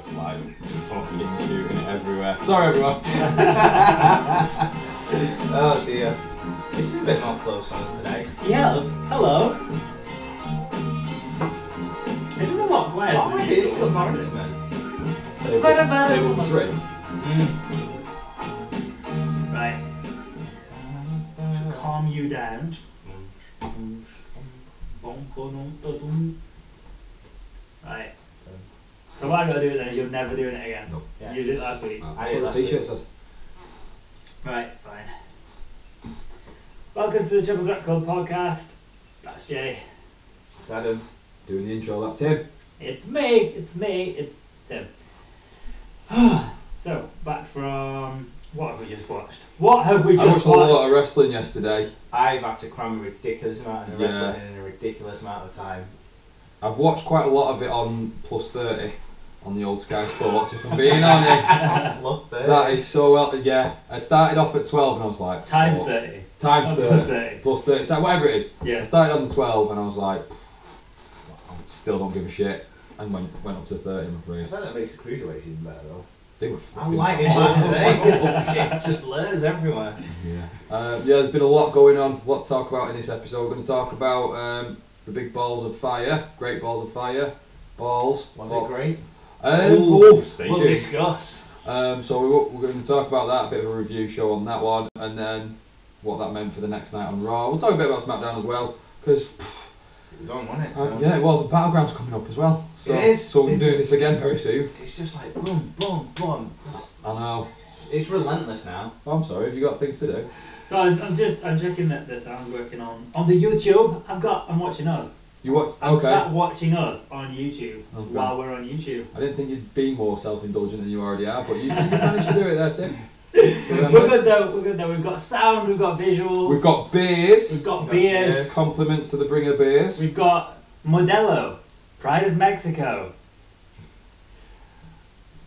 It's like fucking shooting it everywhere. Sorry, everyone. Oh dear. This is a bit more close on us today. Yes, hello. This is a lot quieter. Oh, it is more intimate. It's quite a bad. Table for three. Right. Should calm you down. Right. So what I gotta do then is you're never doing it again. Nope. Yeah. You did it last week. I did That's what last the t-shirt week. says. Right, fine. Welcome to the Triple Threat Club podcast. That's Jay. It's Adam. Doing the intro, that's Tim. It's me, it's Tim. So, back from... What have we just watched? I watched a lot of wrestling yesterday. I've had to cram a ridiculous amount of Yeah. wrestling in a ridiculous amount of time. I've watched quite a lot of it on plus 30 on the old Sky Sports, if I'm being honest. Plus 30. That is so well, yeah. I started off at 12 and I was like... Times oh, 30. Times Oh, 30. plus 30. Plus 30, whatever it is. I Yeah. started on the 12 and I was like... I still don't give a shit. And went up to 30, I'm I afraid. bet that makes the cruiserweights even better though. They were I'm fucking... lightning fast today. Just blurs everywhere. Yeah. There's been a lot going on, a lot to talk about in this episode. We're going to talk about the big balls of fire, great balls of fire, balls. Was it great? Stay We'll tuned. discuss. So we're going to talk about that, a bit of a review show on that one, and then what that meant for the next night on Raw. We'll talk a bit about SmackDown as well, because It was on, wasn't it? So yeah, it was. The Battleground's coming up as well. So, It is. So we're doing It's- this again very soon. It's just like boom, boom, boom. I know. It's relentless now. Oh, I'm sorry. Have you got things to do? So I'm checking that the sound's working on the YouTube. I'm watching us. You what? I'm Okay. sat watching us on YouTube Okay. while we're on YouTube. I didn't think you'd be more self-indulgent than you already are, but you managed to do it there, Tim. We're good though. We've got sound. We've got visuals. We've got beers. We've got We've got beers. beers. Compliments to the bringer beers. We've got Modelo, Pride of Mexico.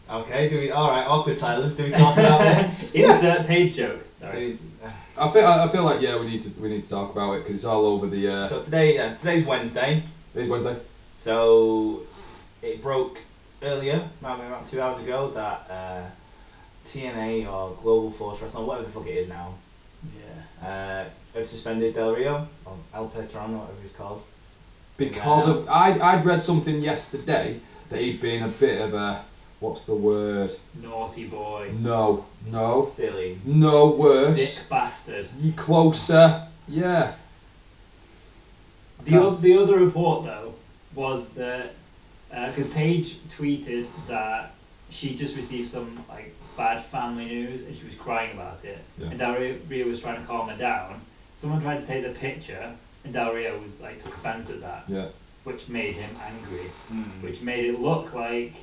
Okay, do we? Alright, awkward silence. Do we talk about this? Insert page joke. Sorry. Do we- I feel like we need to talk about it because it's all over the. So today's Wednesday. It's Wednesday. So it broke earlier, about 2 hours ago, that TNA or Global Force Wrestling, whatever the fuck it is now, Yeah. have suspended Del Rio or El Patron or whatever he's called. Because of I'd read something yesterday that he'd been a bit of a what's the word? Naughty boy. No. Silly. No worse. Sick bastard. You closer. Yeah. The other report though was that because Paige tweeted that she just received some like bad family news and she was crying about it, Yeah. and Del Rio was trying to calm her down. Someone tried to take the picture and Del Rio was like took offence at that, Yeah. which made him angry, Hmm. which made it look like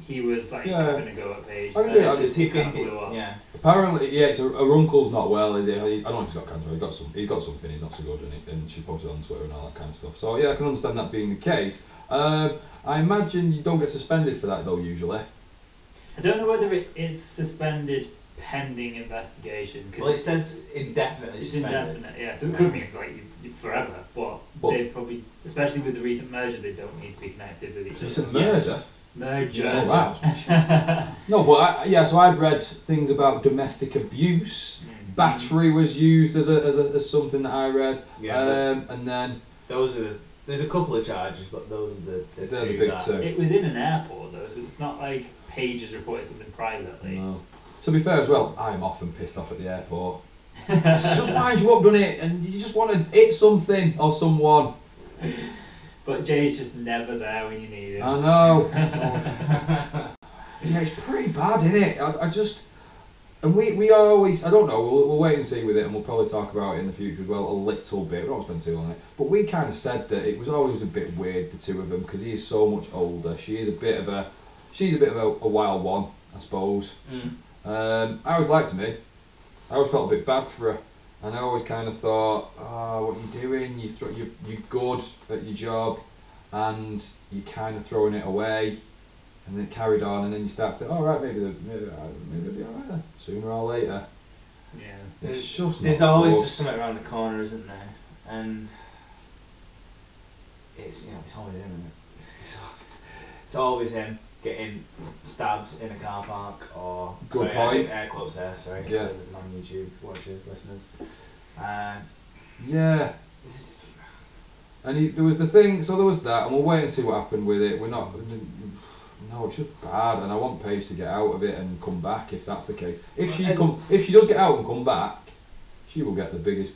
he was like Yeah. having a go at Paige. I can see and that. it just He kind of think blew up. yeah. Apparently, yeah. It's her uncle's not well, is it? I don't know if he's got cancer. He's got something. He's not so good, and she posted on Twitter and all that kind of stuff. So yeah, I can understand that being the case. I imagine you don't get suspended for that though usually. I don't know whether it's suspended pending investigation. Well, it says indefinitely It's suspended. indefinite, yeah. So it could mean like forever, but they probably, especially with the recent merger, they don't need to be connected with each other. It's a murder. Merger. Oh, wow. No, but so I'd read things about domestic abuse. Battery was used as something that I read. Yeah. And then There's a couple of charges, but those are the they're two the big that- two. It was in an airport though, so it's not like Paige has reported something privately. No. To be fair as well, I'm often pissed off at the airport. Just wind you up, done it, and you just want to hit something or someone. But Jay's just never there when you need him. I know. Yeah, it's pretty bad, isn't it? I just, and we are always, I don't know, we'll wait and see with it, and we'll probably talk about it in the future as well a little bit. We don't spend too long on it, but we kind of said that it was always a bit weird, the two of them, because he is so much older. She's a bit of a wild one, I suppose. I always liked me. I always felt a bit bad for her, and I always kind of thought, oh, what are you doing? You're good at your job, and you're kind of throwing it away. And then it carried on, and then you start to think, oh, right, maybe they'll be alright then, sooner or later. Yeah. It's just There's not always good. just something around the corner, isn't there? And it's it's always him, isn't it? It's always him. getting stabs in a car park or... Good sorry, point. I did air quotes there, sorry, Yeah. for the non-YouTube watchers, listeners. Yeah. This And there was the thing, so there was that, and we'll wait and see what happened with it. We're not... No, it's just bad, and I want Paige to get out of it and come back if that's the case. If she does get out and come back, she will get the biggest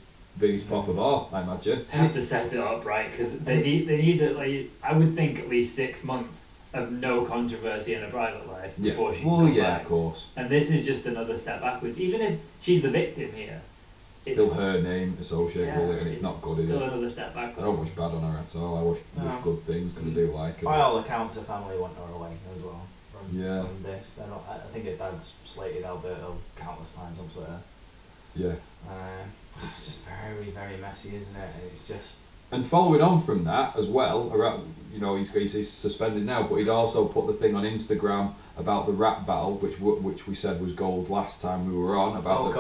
pop of all, I imagine. They have to set it up right because they need it. Like I would think at least 6 months of no controversy in her private life before she can come back. Of course. And this is just another step backwards. Even if she's the victim here, Still her name associated with it, and it's not good, is still it? another step backwards. I don't wish bad on her at all. I wish good things because I do like her. By all accounts, her family want her away as well from this. They're not, I think her dad's slated Alberto countless times on Twitter. Yeah. It's just very, very messy, isn't it? It's just... And following on from that as well, you know, he's suspended now, but he'd also put the thing on Instagram about the rap battle, which we said was gold last time we were on, about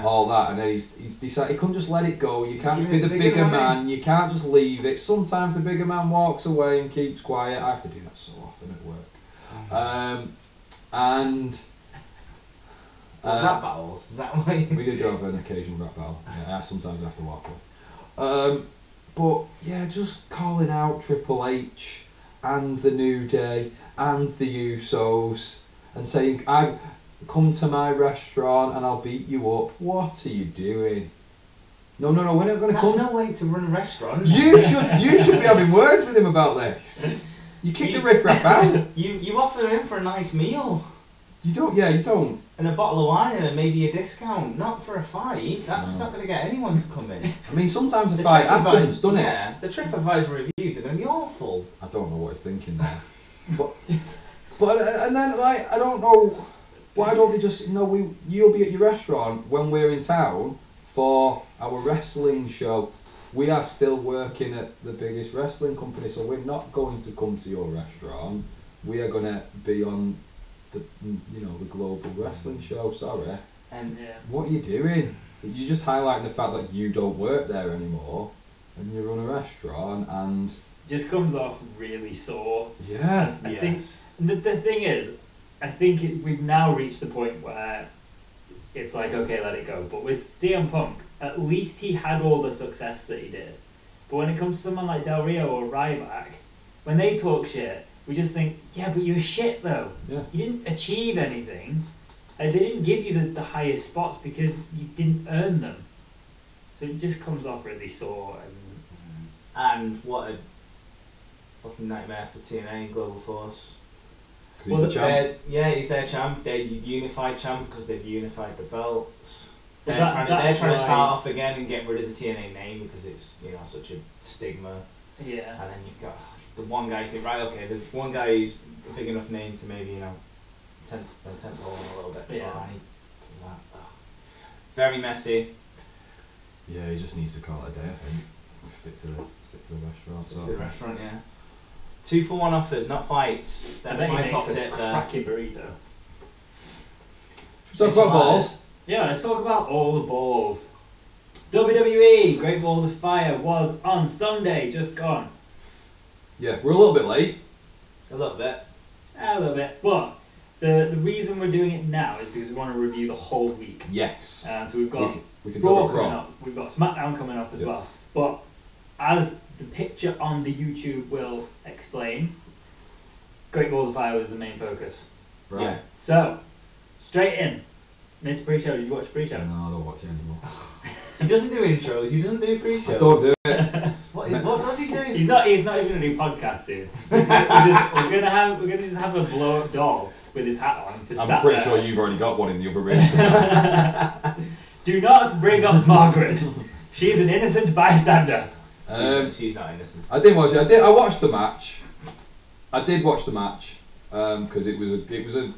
all that, and then he's decided he couldn't just let it go. You can't just be the bigger man. You can't just leave it. Sometimes the bigger man walks away and keeps quiet. I have to do that so often at work. Rap battles? Is that why? We do have an occasional rap battle. Yeah, I sometimes have to walk away. But yeah, just calling out Triple H and the New Day and the Usos and saying, "I've come to my restaurant and I'll beat you up." What are you doing? No, we're not going to come. That's no way to run a restaurant. You should be having words with him about this. You kick the riff-raff out. You offer him for a nice meal. You don't. And a bottle of wine and maybe a discount, not for a fight. That's not going to get anyone to come in. I mean, sometimes a fight happens, doesn't it? Yeah, the TripAdvisor reviews are going to be awful. I don't know what he's thinking there. but and then, like, I don't know, why don't they just, you'll be at your restaurant when we're in town for our wrestling show. We are still working at the biggest wrestling company, so we're not going to come to your restaurant. We are going to be on the global wrestling show, sorry. And what are you doing? You're just highlighting the fact that you don't work there anymore and you run a restaurant and... Just comes off really sore. Yeah. I think the thing is, I think we've now reached the point where it's like, okay, let it go. But with CM Punk, at least he had all the success that he did. But when it comes to someone like Del Rio or Ryback, when they talk shit, we just think, yeah, but you're shit though. Yeah. You didn't achieve anything. They didn't give you the highest spots because you didn't earn them. So it just comes off really sore. And what a fucking nightmare for TNA Global Force. Because he's the champ. He's their champ. They're unified champ because they've unified the belts. They're But trying to start off again and get rid of the TNA name because it's such a stigma. Yeah. And then you've got the one guy. You think, right, okay, there's one guy who's a big enough name to maybe tent pole a little bit. Yeah. Very messy. Yeah, he just needs to call it a day, I think. Stick to the restaurant. Stick to the restaurant, yeah. 2-for-1 offers, not fights. That's my top tip there. Cracking burrito. Should we talk about balls? Yeah, let's talk about all the balls. WWE Great Balls of Fire was on Sunday, just gone. Yeah, we're a little bit late. A little bit. A little bit, but the reason we're doing it now is because we want to review the whole week. Yes. So we've got we can Raw talk about coming up, we've got SmackDown coming up as well. But as the picture on the YouTube will explain, Great Balls of Fire was the main focus. Right. Yeah. So, straight in. Mr. Pre-show, did you watch pre-show? No, I don't watch it anymore. He doesn't do intros, he doesn't do pre-shows. I don't do it. What does he do? He's not even going to do podcasts soon. we're gonna just have a blow-up doll with his hat on. I'm pretty sure you've already got one in the other room. Do not bring up Margaret. She's an innocent bystander. She's not innocent. I didn't watch it. I watched the match. I did watch the match because it was a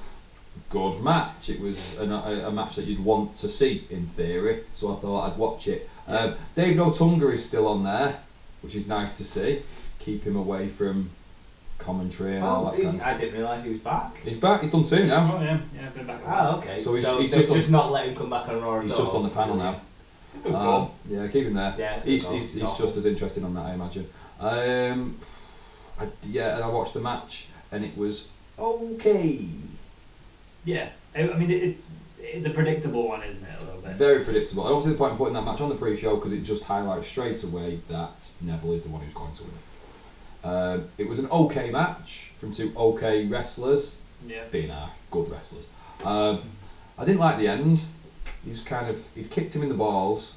good match. It was a match that you'd want to see in theory. So I thought I'd watch it. Dave Otunga is still on there, which is nice to see. Keep him away from commentary and all that kind of stuff. I didn't realise he was back. He's back. He's done 2 now. Oh yeah, been back. Okay. So he's just just not let him come back on Raw. He's just on the panel now. It's a good call. Yeah, keep him there. Yeah, he's just as interesting on that, I imagine. And I watched the match, and it was okay. Yeah, I mean it's a predictable one, isn't it? A little bit. Very predictable. I don't see the point in putting that match on the pre-show because it just highlights straight away that Neville is the one who's going to win it. It was an okay match from two okay wrestlers. Yeah. Being good wrestlers. I didn't like the end. He'd kicked him in the balls,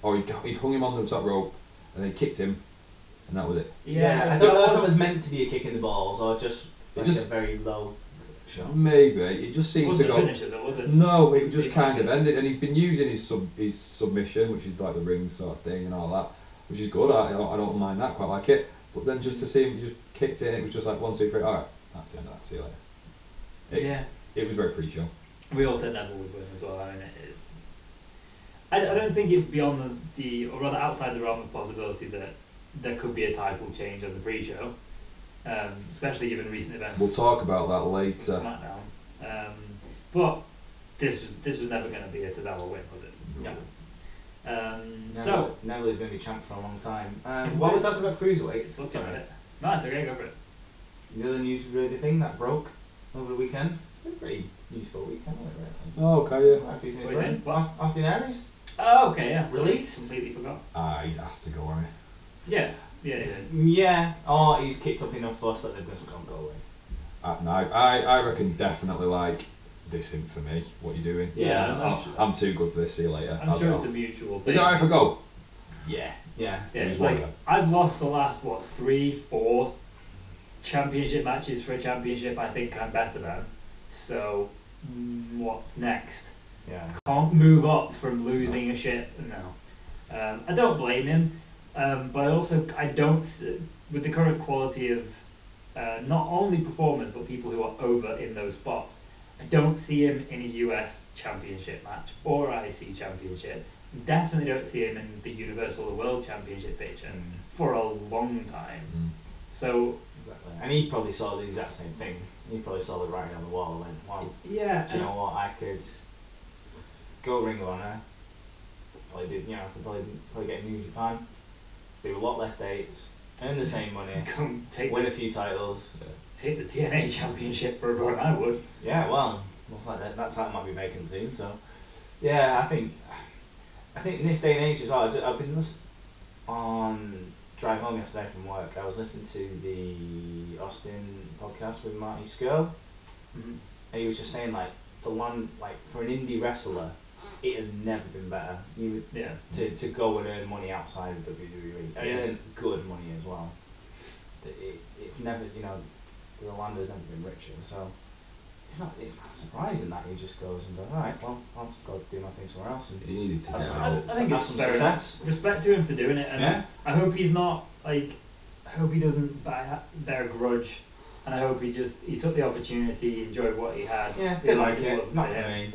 or he'd hung him on the top rope, and then kicked him, and that was it. Yeah, I don't know if it was meant to be a kick in the balls or just like a very low shot. Maybe it just seemed to go. Wasn't a finisher though, was it? No, it just kind of ended, and he's been using his submission, which is like the ring sort of thing and all that, which is good. I don't mind that, quite like it. But then just to see him, he just kicked it, and it was just like 1, 2, 3. All right, that's the end of that. See you later. It was very pre-show. We all said Neville would win as well. I mean, I don't think it's beyond or rather outside the realm of possibility that there could be a title change on the pre-show, especially given recent events. We'll talk about that later. SmackDown, but this was never going to be a Tozawa win, was it? No. So Neville is going to be champ for a long time. While we're talking about cruiserweights, let's look at it. Nice, okay, go for it. The other newsworthy thing that broke over the weekend. It's been a pretty useful weekend, wasn't it? Oh, okay, yeah. Quite a few things What is it? broke. Austin Aries Oh, okay, yeah. released. Completely forgot. He's asked to go, hasn't Yeah. Yeah, or he's kicked up enough fuss that they're going to go away. No, I reckon definitely like this isn't for me. What are you doing? Yeah, I'm too good for this. See you later. I'm I'll sure be it's a off. mutual thing. Is it alright if I go? Yeah. Yeah, It it's was like one of I've lost the last 3, 4 championship matches for a championship I think I'm better than. So what's next? Yeah. Can't move up from losing a ship. No, I don't blame him, but I don't with the current quality of not only performers but people who are over in those spots. I don't see him in a US championship match or IC championship. Definitely don't see him in the Universal or World Championship picture for a long time. So Exactly. And he probably saw the exact same thing. He probably saw the writing on the wall and went, wow, yeah, do you know what, I could go Ring of Honor, I could probably get New Japan, do a lot less dates, earn the same money, win a few titles. Take the TNA Championship for a run, I would. Yeah, well, looks like that title might be vacant soon, so yeah, I think in this day and age as well, I've been listening on drive home yesterday from work. I was listening to the Austin podcast with Marty Skrull, and he was just saying like for an indie wrestler, it has never been better. To go and earn money outside of WWE, and earn good money as well. It's never, the Orlando's never been richer, so it's not surprising that he just goes and goes, alright, well, I'll go do my thing somewhere else. And He needed to. I think it's some fair success. enough. Respect to him for doing it, and Yeah. I hope he's not I hope he doesn't bear a grudge, and I hope he took the opportunity, enjoyed what he had. Yeah, didn't like it. wasn't Not for for him. me.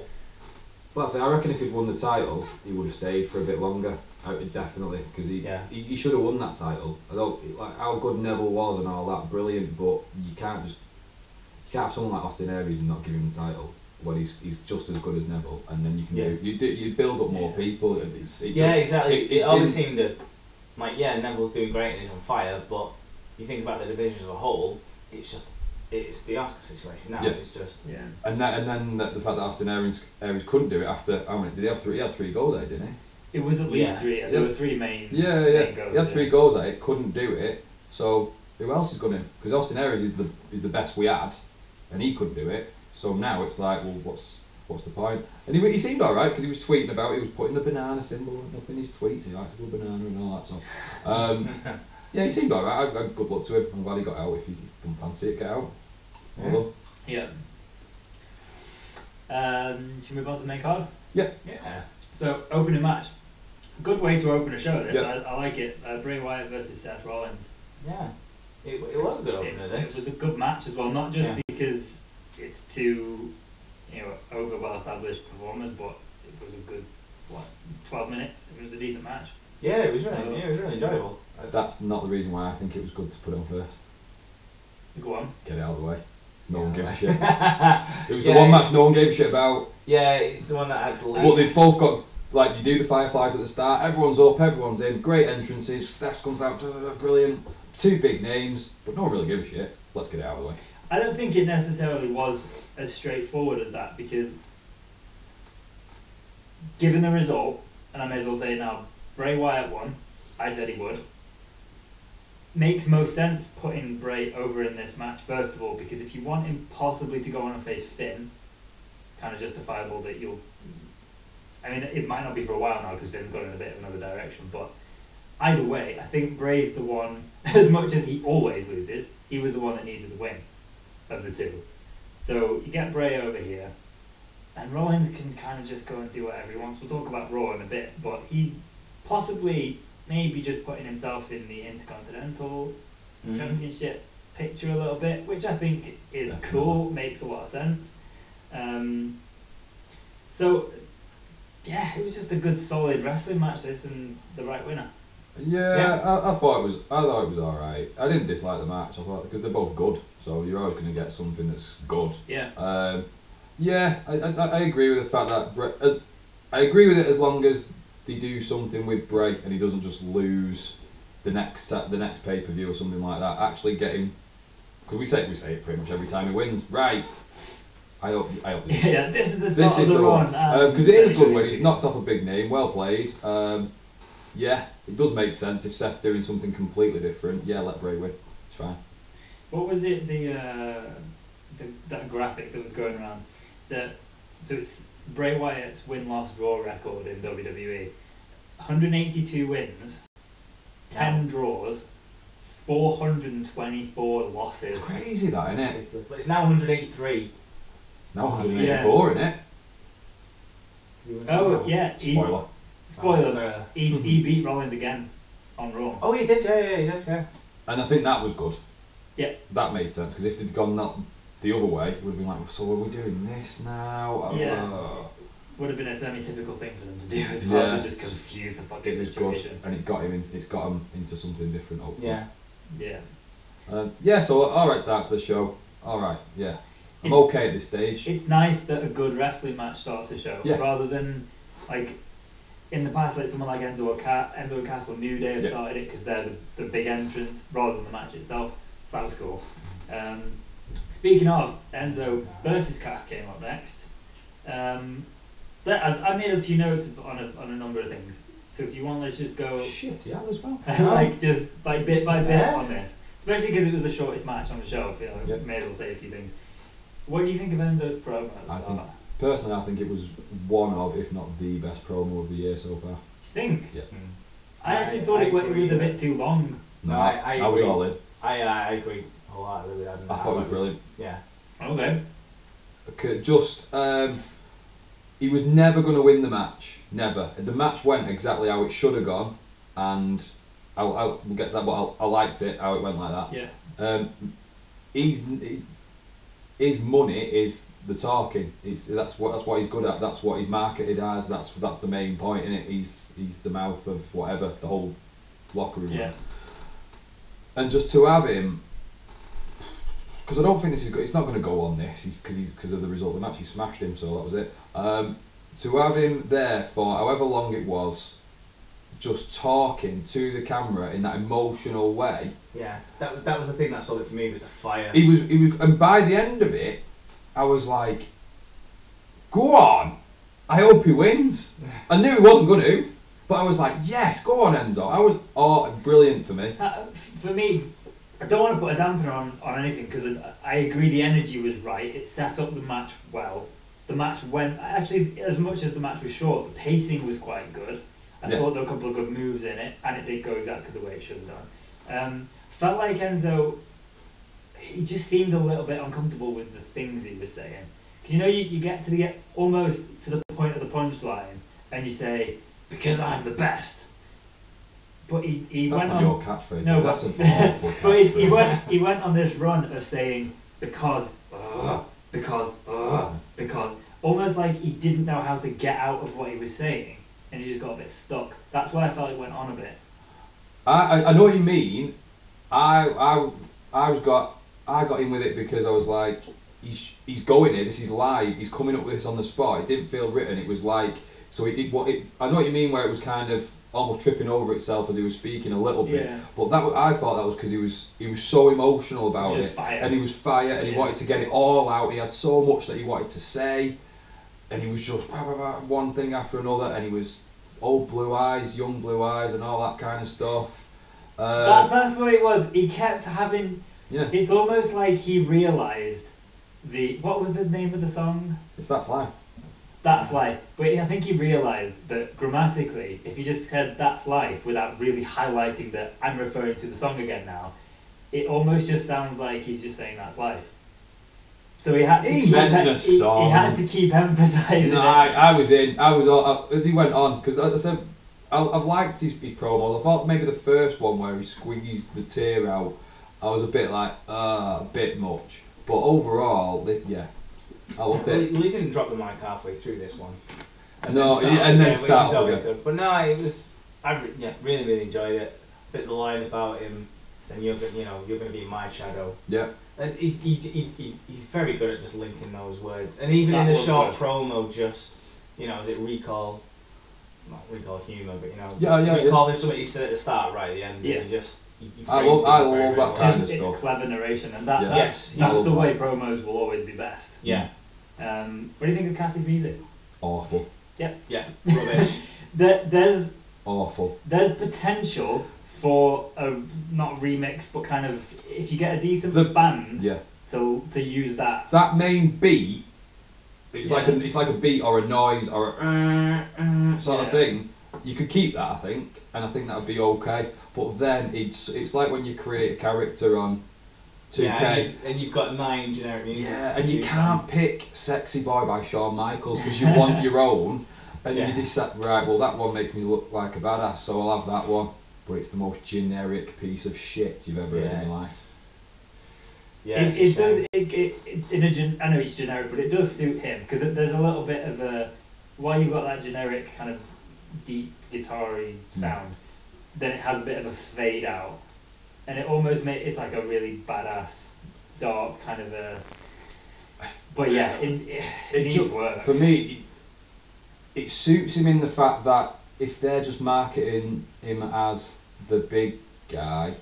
Well, I reckon if he'd won the title, he would have stayed for a bit longer. Definitely, because he should have won that title. Although, like how good Neville was and all that, brilliant. But you can't have someone like Austin Aries and not give him the title when he's just as good as Neville, and then you can you build up more people. Exactly. It always seemed that Neville's doing great and he's on fire, but you think about the division as a whole, it's the Oscar situation now. It's just And then the fact that Austin Aries couldn't do it after did he have 3? He had 3 goals there, didn't he? It was at least 3. There were 3 main. Main goals, he had 3 goals at it, couldn't do it. So who else is going to? Because Austin Aries is the best we had, and he couldn't do it. So now it's like, well, what's the point? And he seemed alright because he was tweeting about it. He was putting the banana symbol up in his tweets. He likes a good banana and all that. So he seemed alright. Good luck to him. I'm glad he got out. If he doesn't fancy it, get out. Yeah. Should we move on to the main card? Yeah. So, opening match. Good way to open a show, this. Yeah. I like it. Bray Wyatt versus Seth Rollins. Yeah. It was a good opener, this. It was a good match as well, not just because it's 2 over well-established performers, but it was a good, 12 minutes? It was a decent match. Yeah, it was really enjoyable. That's not the reason why I think it was good to put it on first. Go on. Get it out of the way. No one gives a shit. It was the one match no one gave a shit about. Yeah, it's the one that had the least. But they've both got, like, you do the Fireflies at the start, everyone's up, everyone's in, great entrances, Steph comes out, brilliant, 2 big names, but no one really gives a shit. Let's get it out of the way. I don't think it necessarily was as straightforward as that, because given the result, and I may as well say it now, Bray Wyatt won. I said he would. Makes most sense putting Bray over in this match, first of all, because if you want him possibly to go on and face Finn, kind of justifiable that you'll... I mean, it might not be for a while now because Finn's gone in a bit of another direction, but either way, I think Bray's the one, as much as he always loses, he was the one that needed the win of the two. So you get Bray over here, and Rollins can kind of just go and do whatever he wants. We'll talk about Raw in a bit, but he's possibly maybe just putting himself in the Intercontinental Championship picture a little bit, which I think is cool, makes a lot of sense. So, yeah, it was just a good, solid wrestling match, this, and the right winner. Yeah. I thought it was all right. I didn't dislike the match. I thought because they're both good, so you're always going to get something that's good. Yeah. Yeah, I agree with the fact that I agree with it as long as they do something with Bray and he doesn't just lose the next pay-per-view or something like that. Actually get him, because we say it pretty much every time he wins. Right. I hope. Yeah, this is the start of the run. Because it is a good win. He's knocked off a big name. Well played. Yeah, it does make sense if Seth's doing something completely different. Yeah, let Bray win. It's fine. What was it? That graphic that was going around. So it's Bray Wyatt's win-loss draw record in WWE. 182 wins, 10 draws, 424 losses. It's crazy that, isn't it? But it's now 183. It's now 184, isn't it? Oh, yeah. Spoiler. He beat Rollins again on Raw. Oh, he did, yeah, he did, yeah. And I think that was good. Yeah. That made sense, because if they'd gone not the other way, it would have been like, so are we doing this now? Yeah. Would have been a semi-typical thing for them to do as well, to just confuse the fucking situation. And it's got him into something different, hopefully. Yeah. Yeah, so alright start to the show. Alright, yeah. I'm okay at this stage. It's nice that a good wrestling match starts a show, rather than, like, in the past, like someone like Enzo and Cass or New Day have started it because they're the big entrance rather than the match itself. So that was cool. Speaking of, Enzo versus Cass came up next. I made a few notes on a number of things. So if you want, let's just go. Shit, he has as well. Just bit by bit on this, especially because it was the shortest match on the show. I feel like I may as well say a few things. What do you think of Enzo's promo? Personally, I think it was one of, if not the best promo of the year so far. You think? Yeah. I actually thought it was a bit too long. No, I was all in. I agree wholeheartedly. I thought it was brilliant. Yeah. Okay. Just, he was never going to win the match. Never. The match went exactly how it should have gone, and we'll get to that, but I liked it, how it went like that. Yeah. His money is the talking. That's what he's good at. That's what he's marketed as. That's the main point in it. He's the mouth of whatever, the whole locker room. Yeah. And just to have him, because I don't think this is good. It's not going to go on this. Because of the result of the match, he smashed him. So that was it. To have him there for however long it was, just talking to the camera in that emotional way. Yeah, that was the thing that sold it for me, was the fire. He was, and by the end of it, I was like, "Go on! I hope he wins." I knew he wasn't going to, but I was like, "Yes, go on, Enzo." Brilliant for me. For me, I don't want to put a dampener on anything because I agree the energy was right. It set up the match well. The match went actually, as much as the match was short, the pacing was quite good. I thought there were a couple of good moves in it, and it did go exactly the way it should have done. Felt like Enzo, he just seemed a little bit uncomfortable with the things he was saying. Because you get almost to the point of the punchline, and you say, "Because I'm the best." But he that's went not on. your catchphrase. No, that's an awful catchphrase. But he went on this run of saying because, almost like he didn't know how to get out of what he was saying. And he just got a bit stuck. That's why I felt it went on a bit. I know what you mean. I got in with it because I was like, he's going here. This is live. He's coming up with this on the spot. It didn't feel written. It was like I know what you mean. Where it was kind of almost tripping over itself as he was speaking a little bit. Yeah. But I thought that was because he was so emotional about Just it, fire. and he was fire, and he Yeah. wanted to get it all out. He had so much that he wanted to say, and he was just blah, blah, blah, one thing after another, and he was old blue eyes, young blue eyes, and all that kind of stuff. That's what it was. He kept having. Yeah, It's almost like he realised what was the name of the song? That's life. That's Life. But I think he realised that grammatically, if he just said That's Life without really highlighting that I'm referring to the song again now, it almost just sounds like he's just saying That's Life. So he had to He meant the song. He had to keep emphasising No, it. I was in. I was all, as he went on, because I said I've liked his promos. I thought maybe the first one where he squeezed the tear out, I was a bit like a bit much. But overall, yeah, I loved it. Well, he didn't drop the mic halfway through this one. And then which is always again. good. But no, it was. Really, really enjoyed it. I think the line about him saying you're going to be my shadow. Yeah. He's very good at just linking those words, and even That in a was short good. promo, just is it recall? Not recall humour, but Yeah. recall. There's something he said at the start, right at the end. Yeah. And just I love that kind of It's stuff. clever narration, and Yeah. that's Yes, the love way promos will always be best. Yeah. What do you think of Cassie's music? Awful. Yeah. Rubbish. There's Awful. potential for a not remix, but kind of if you get a decent The- band Yeah. to use that. That main beat, it's Yeah. like a beat or a noise or a sort of Yeah. thing. You could keep that, I think, and I think that would be okay. But then it's like when you create a character on 2K. Yeah, and you've got 9 generic music. Yeah, and you can't pick Sexy Boy by Shawn Michaels because you want your own, and Yeah. you decide, right, well, that one makes me look like a badass, so I'll have that one. But it's the most generic piece of shit you've ever heard in your life. Yeah, It does. I know it's generic, but it does suit him because there's a little bit of a. While you've got that generic kind of deep guitar-y sound, then it has a bit of a fade out, and it almost it's like a really badass, dark kind of a. But yeah, it needs work. For me, it suits him in the fact that if they're just marketing him as the big guy,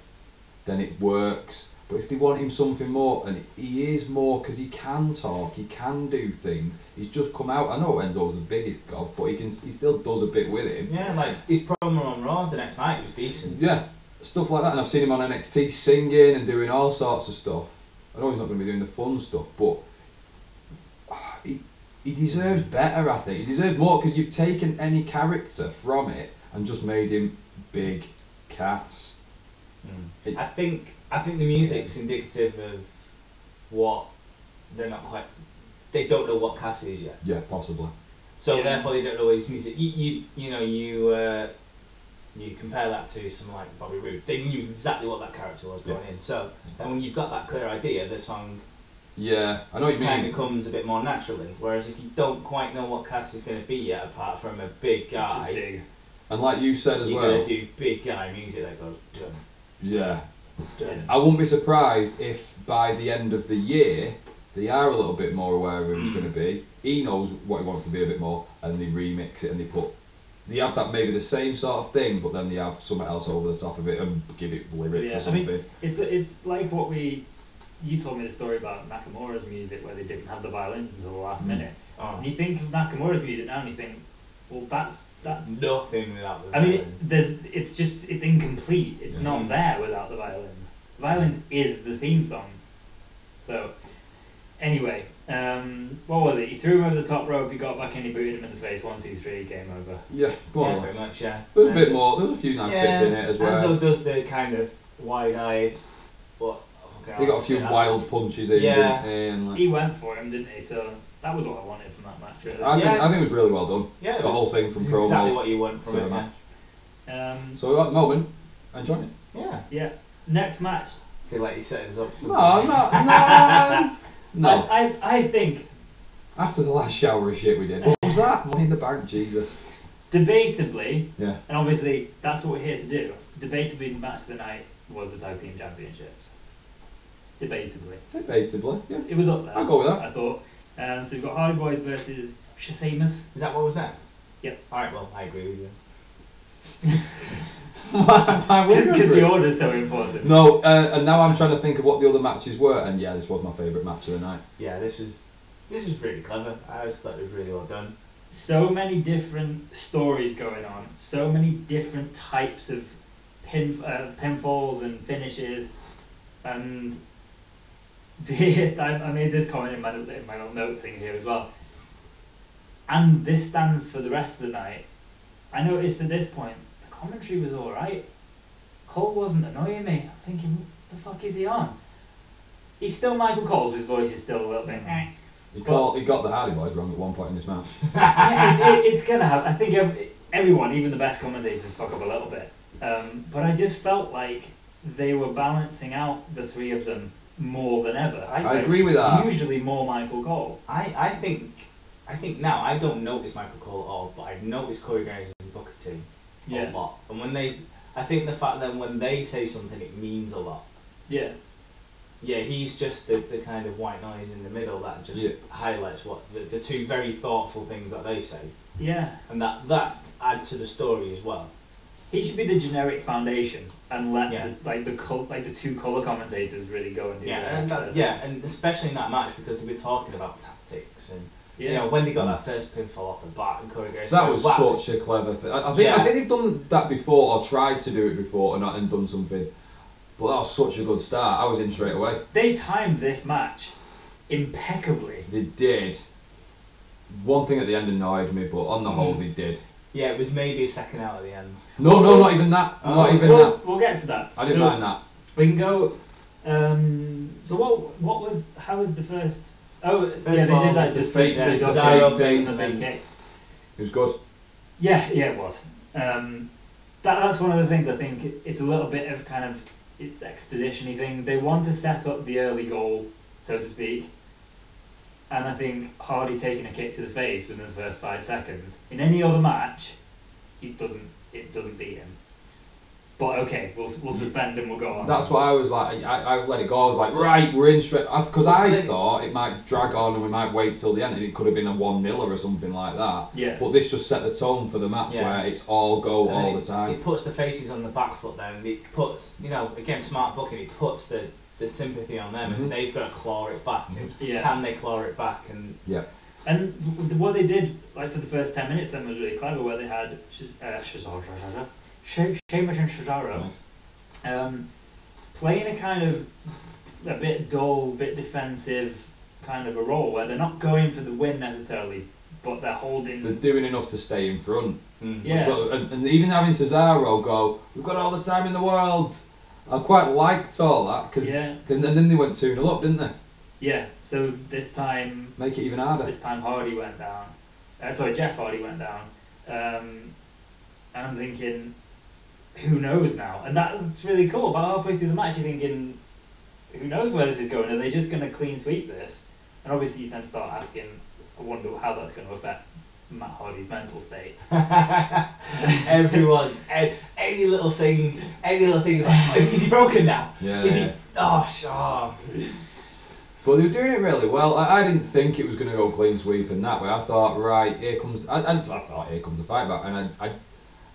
then it works. But if they want him something more, and he is more because he can talk, he can do things. He's just come out. I know Enzo's the biggest god, but he still does a bit with him. Yeah, like his promo on Raw the next night was decent. Yeah, stuff like that. And I've seen him on NXT singing and doing all sorts of stuff. I know he's not going to be doing the fun stuff, but he deserves better, I think. He deserves more because you've taken any character from it and just made him Big Cass. I think the music's indicative of what they're not quite. They don't know what Cass is yet. Yeah, possibly. So Yeah. therefore they don't know his music. You compare that to someone like Bobby Roode. They knew exactly what that character was going in. So and when you've got that clear idea, the song Yeah, I know what you kind mean. of comes a bit more naturally. Whereas if you don't quite know what Cass is going to be yet, apart from a big Just guy, big. And like you said as you're well. going to do big guy music that goes dun Yeah. dun. I wouldn't be surprised if by the end of the year they are a little bit more aware of who it's going to be. He knows what he wants to be a bit more, and they remix it and they have that maybe the same sort of thing, but then they have something else over the top of it and give it lyrics Yeah, or something. It's like what you told me the story about Nakamura's music where they didn't have the violins until the last minute. Oh. And you think of Nakamura's music now and you think, well, that's. Nothing without the I mean, violins. it's incomplete. It's not there without the violins. The violins is the theme song. So, anyway, what was it? You threw him over the top rope. He got back in. He booted him in the face. 1, 2, 3. Game over. Yeah, more or Yeah, less. pretty much, yeah. There was a bit more. There was a few nice Yeah, bits in it as well. Enzo does the kind of wide eyes, but They got a few wild punches in, Yeah. didn't they? And He went for him, didn't he? So that was what I wanted from that match, really. I think it was really well done. Yeah, it The was whole thing from promo exactly what you want from to it. the Yeah. match. So at the moment, I enjoyed it. Yeah. Yeah. Next match. I feel like you set us up for No, something. I'm not. No. I think After the last shower of shit we did. What was that? Money in the Bank, Jesus. debatably, Yeah. and obviously that's what we're here to do. Debatably, the match of the night was the tag team championships. Debatably, Debatably, yeah. it was up there. I'll go with that. I thought. So we've got Hardy Boys versus Sheamus. Is that what was next? Yep. Alright, well, I agree with you. Why would you? Because the order's so important. No, and now I'm trying to think of what the other matches were, and yeah, this was my favourite match of the night. Yeah, this was really clever. I just thought it was really well done. So many different stories going on. So many different types of pinfalls and finishes, and I made this comment in my little notes thing here as well. And this stands for the rest of the night. I noticed at this point the commentary was all right. Cole wasn't annoying me. I'm thinking, what the fuck is he on? He's still Michael Cole, so his voice is still a little bit. He got the Hardy Boys wrong at one point in this match. It's gonna happen. I think everyone, even the best commentators, fuck up a little bit. But I just felt like they were balancing out the three of them more than ever. I agree with that. Usually more Michael Cole. I think now I don't notice Michael Cole at all, but I notice Corey Graves and Booker T a lot. And I think the fact that when they say something, it means a lot. Yeah. Yeah, he's just the kind of white noise in the middle that just highlights what the two very thoughtful things that they say. Yeah. And that adds to the story as well. He should be the generic foundation and let the two colour commentators really go and do and especially in that match because they were talking about tactics and you know when they got that first pinfall off the bat and Corey Graves. That was such a clever thing. I think they've done that before or tried to do it before and done something. But that was such a good start. I was in straight away. They timed this match impeccably. They did. One thing at the end annoyed me, but on the whole they did. Yeah, it was maybe a second out at the end. No, not even that. Not even that. We'll get to that. I didn't mind that. We can go. So how was the first? Oh, first they did that just fake Cesaro things and then kick. It was good. Yeah, it was. That's one of the things I think it's a little bit of kind of it's exposition-y thing. They want to set up the early goal, so to speak. And I think Hardy taking a kick to the face within the first 5 seconds in any other match, it doesn't beat him. But okay, we'll suspend and we'll go on. That's what I was like. I let it go. I was like, right, we're in straight. Because I thought it might drag on and we might wait till the end, and it could have been a 1-0 or something like that. Yeah. But this just set the tone for the match where it's all go all the time. It puts the faces on the back foot then. And it puts, again, smart booking. It puts the sympathy on them, and they've got to claw it back. And can they claw it back? And And what they did, like for the first 10 minutes, then was really clever. Where they had Sheamus and Cesaro playing a kind of a bit dull, bit defensive kind of a role where they're not going for the win necessarily, but they're holding. They're doing enough to stay in front. Yeah. And even having Cesaro go, we've got all the time in the world. I quite liked all that and then they went 2-0 up, didn't they? Yeah. So this time, make it even harder. This time Hardy went down. Jeff Hardy went down, and I'm thinking, who knows now? And that's really cool. About halfway through the match, you're thinking, who knows where this is going? Are they just going to clean sweep this? And obviously, you then start asking, I wonder how that's going to affect Matt Hardy's mental state. Everyone, any little thing is like, is he broken now? Yeah. Is he? Oh. But they were doing it really well. I didn't think it was going to go clean sweep in that way. I thought, right, here comes. I thought here comes the fight back, and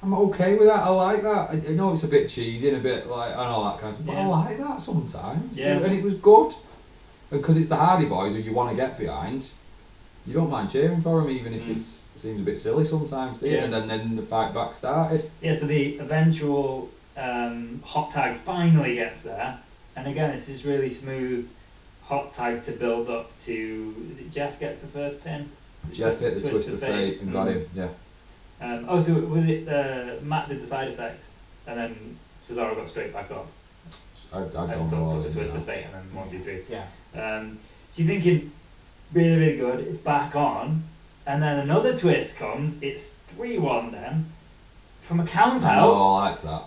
I'm okay with that. I like that. I know it's a bit cheesy and a bit like and all that kind of stuff, but I like that sometimes. Yeah. And it was good. And because it's the Hardy Boys who you want to get behind, you don't mind cheering for them even if it seems a bit silly sometimes, do you? Yeah. And then the fight back started. Yeah, so the eventual hot tag finally gets there. And again, it's this really smooth hot tag to build up to... Is it Jeff gets the first pin? Jeff hit the twist of fate and got him, yeah. So was it Matt did the side effect and then Cesaro got straight back up? I don't know. Took the twist of fate and then 1, 2, 3. Yeah. So you're thinking, really, really good, it's back on. And then another twist comes, it's 3-1 then, from a count out. Oh, I liked that.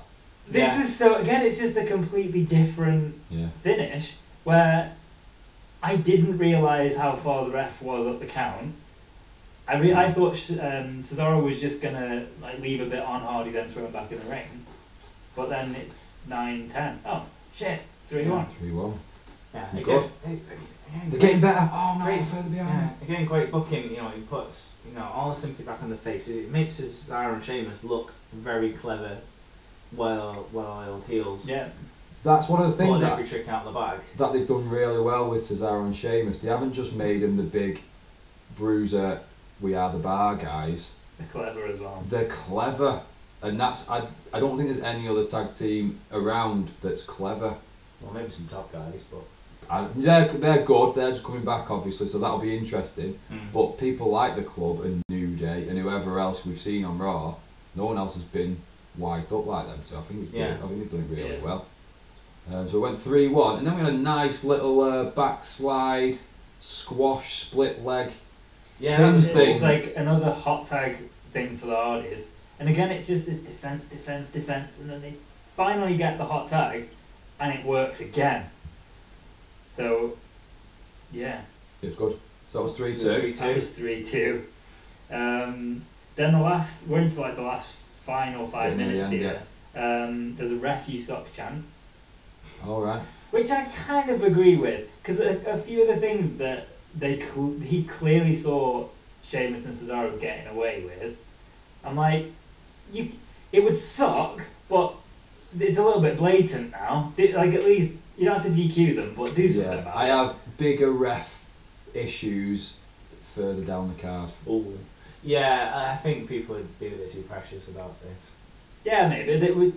This was so, again, it's just a completely different finish where I didn't realise how far the ref was up the count. I thought Cesaro was just going to leave a bit on Hardy, then throw him back in the ring. But then it's 9-10. Oh, shit, 3-1. 3-1. Yeah, He's again, good. again, They're getting better. Oh no, great, further behind. yeah, again, great booking. You know, he puts all the sympathy back on the faces. It makes Cesaro and Sheamus look very clever, well-oiled heels. Yeah. That's one of the things Pulling that, every trick out of the bag. that they've done really well with Cesaro and Sheamus. They haven't just made him the big bruiser, we are the bar guys. They're clever as well. They're clever. And that's I don't think there's any other tag team around that's clever. Well, maybe some top guys, but They're good, they're just coming back obviously, so that'll be interesting. Mm. But people like the Club and New Day and whoever else we've seen on Raw, no one else has been wised up like them, so I think they've done it really well. So we went 3-1, and then we had a nice little backslide, squash, split leg. yeah, Pin that was thing. It's like another hot tag thing for the Hardys. And again, it's just this defense, and then they finally get the hot tag, and it works again. So, yeah. It was good. So that was 3-2. That was 3-2. Then we're into like the last final 5 Getting near minutes the here. end, There's a ref you suck chant, Alright. which I kind of agree with, because a few of the things that he clearly saw Sheamus and Cesaro getting away with, I'm like, it would suck, but it's a little bit blatant now. Like, at least you don't have to DQ them, but do something about it. I have bigger ref issues further down the card. Ooh. Yeah, I think people would be a bit too precious about this. Yeah, maybe it was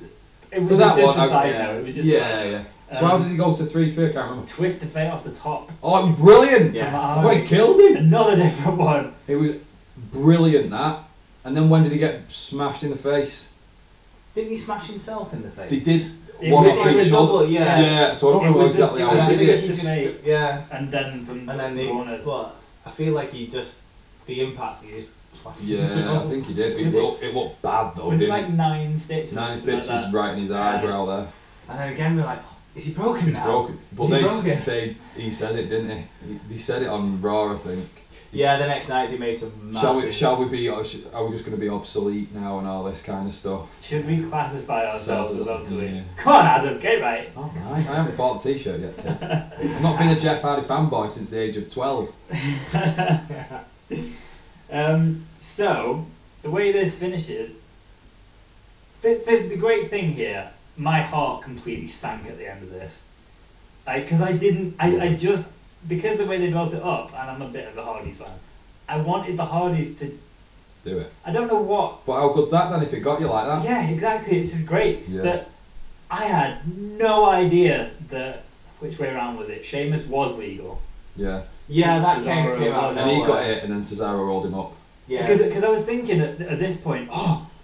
For that just one, a side yeah. note. It was just Yeah. So how did he go to 3-3? I can't remember. twist the fate off the top. Oh, it was brilliant! Yeah. From I Arn. thought he killed him! Another different one. It was brilliant, that. And then when did he get smashed in the face? Didn't he smash himself in the face? They did It one was- off it each was other. double, yeah. Yeah, so I don't It know was exactly the- how it he was did the- it. he the just, fate. yeah. And then from And then the the corners. what? I feel like he just the impacts he just twatted Yeah, I himself. think he did. Was It looked bad though, Was it didn't like 9 stitches? 9 something stitches like that? right in his eyebrow there. And then again we're like, is he broken It's now? broken. But Is he broken? he said it, didn't he? He said it on Raw, I think. Yeah, the next night they made some massive... Shall we be? Are we just going to be obsolete now and all this kind of stuff? Should we classify ourselves as obsolete? Yeah. Come on, Adam, get it right. All right. I haven't bought a T-shirt yet, Tim. I've not been a Jeff Hardy fanboy since the age of 12. So, the way this finishes, there's the great thing here. My heart completely sank at the end of this. Because I just, because the way they built it up, and I'm a bit of a Hardys fan, I wanted the Hardys to, Do it. I don't know what. But how good's that then if it got you like that? Yeah, exactly. It's just great. Yeah. That I had no idea that, which way around was it? Sheamus was legal. Yeah. Yeah, that Cesaro came out. was- And he got it, and then Cesaro rolled him up. Yeah. Because I was thinking at this point,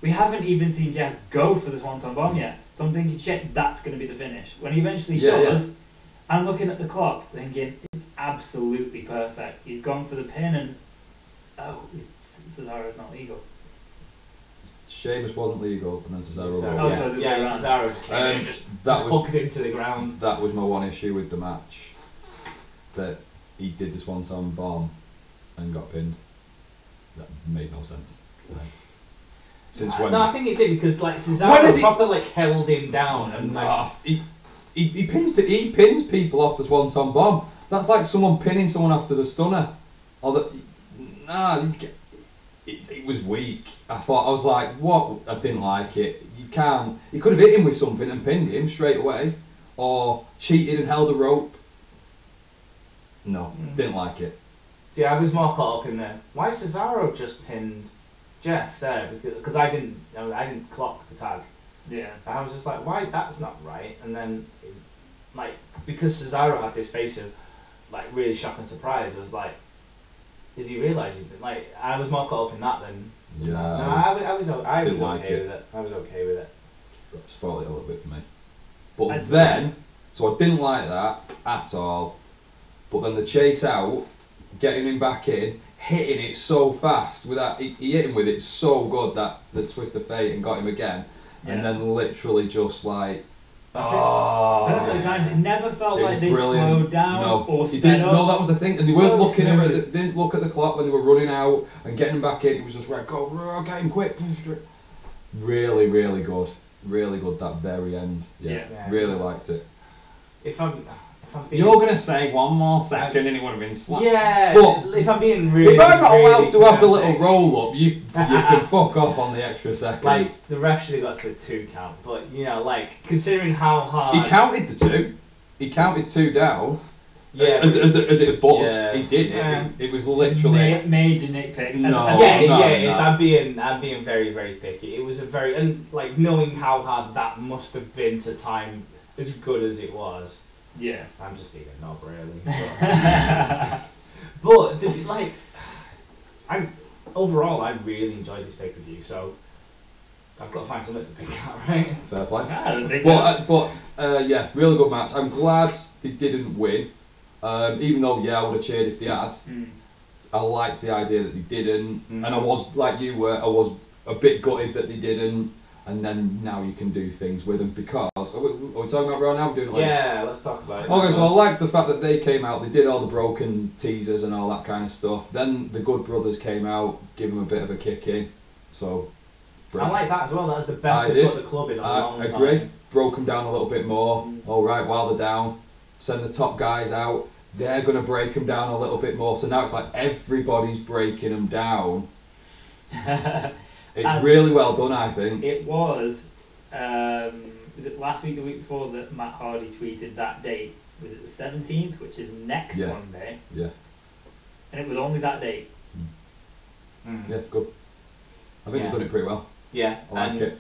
we haven't even seen Jeff go for the Swanton Bomb yet. So I'm thinking, shit, that's going to be the finish. When he eventually does, I'm looking at the clock thinking, it's absolutely perfect. He's gone for the pin and, Cesaro's not legal. Sheamus wasn't legal, and then Cesaro rolled Oh, up. so the yeah, way around. Cesaro just came in and just That was hooked it into the ground. That was my one issue with the match. That he did the Swanton Bomb and got pinned. That made no sense to me. Since when? No, I think it did because like When Cesaro is he- proper like held him down and like he pins people off the Swanton Bomb. That's like someone pinning someone after the stunner. Or it was weak. I was like, what? I didn't like it. You could have hit him with something and pinned him straight away, or cheated and held a rope. No, didn't like it. See, I was more caught up in there. Why Cesaro just pinned Jeff there? Because I didn't clock the tag. Yeah. I was just like, why? That's not right. And then, like, because Cesaro had this face of like really shock and surprise, I was like, does he realise he's like? I was more caught up in that than. Yeah, No, I was didn't like okay it. with it. I was okay with it. Spoiled it a little bit for me. But then, so I didn't like that at all. But then the chase out, getting him back in, hitting it so fast with that, he hit him with it so good that the twist of fate and got him again, and then literally just like, Perfect time. It never felt It like was they brilliant. slowed down No, or he sped didn't. up. No, that was the thing, and they So weren't looking at smooth. they didn't look at the clock when they were running out and getting him back in. It was just right, go, get him quick. Really, really good, really good. That very end, Yeah. Yeah. really liked it. If I'm You're gonna say one more second, and it would have been slapped. Yeah, but if I'm being really, if I'm not allowed to have the little pedantic, roll up, you can fuck off on the extra second. Like the ref should have got to a 2 count, but like considering how hard he counted the 2, he counted 2 down. Yeah, as it had buzzed, yeah. he did. Yeah. It was literally major nitpick. No. It's I'm being very very picky. It was a very and like knowing how hard that must have been to time as good as it was. Yeah, I'm just being a knob really. But to be like, overall I really enjoyed this pay-per-view. So I've got to find something to pick out, right? fair play. I don't think. Yeah, really good match. I'm glad they didn't win. Even though I would have cheered if they had. I liked the idea that they didn't, and I was like you were. I was a bit gutted that they didn't. And then now you can do things with them because are we talking about Raw now? We're doing it later. Yeah, let's talk about it. Okay, so I liked the fact that they came out. They did all the broken teasers and all that kind of stuff. Then the Good Brothers came out, give them a bit of a kick in. So I like that as well. That's the best they've put the club in a long time. I agree. Broke them down a little bit more. All right, while they're down, send the top guys out. They're going to break them down a little bit more. So now it's like everybody's breaking them down. It's really well done, I think. It was it last week, the week before, that Matt Hardy tweeted that date? Was it the 17th, which is next Monday? Yeah. And it was only that date. Yeah, good. I think they've done it pretty well. Yeah, I like it.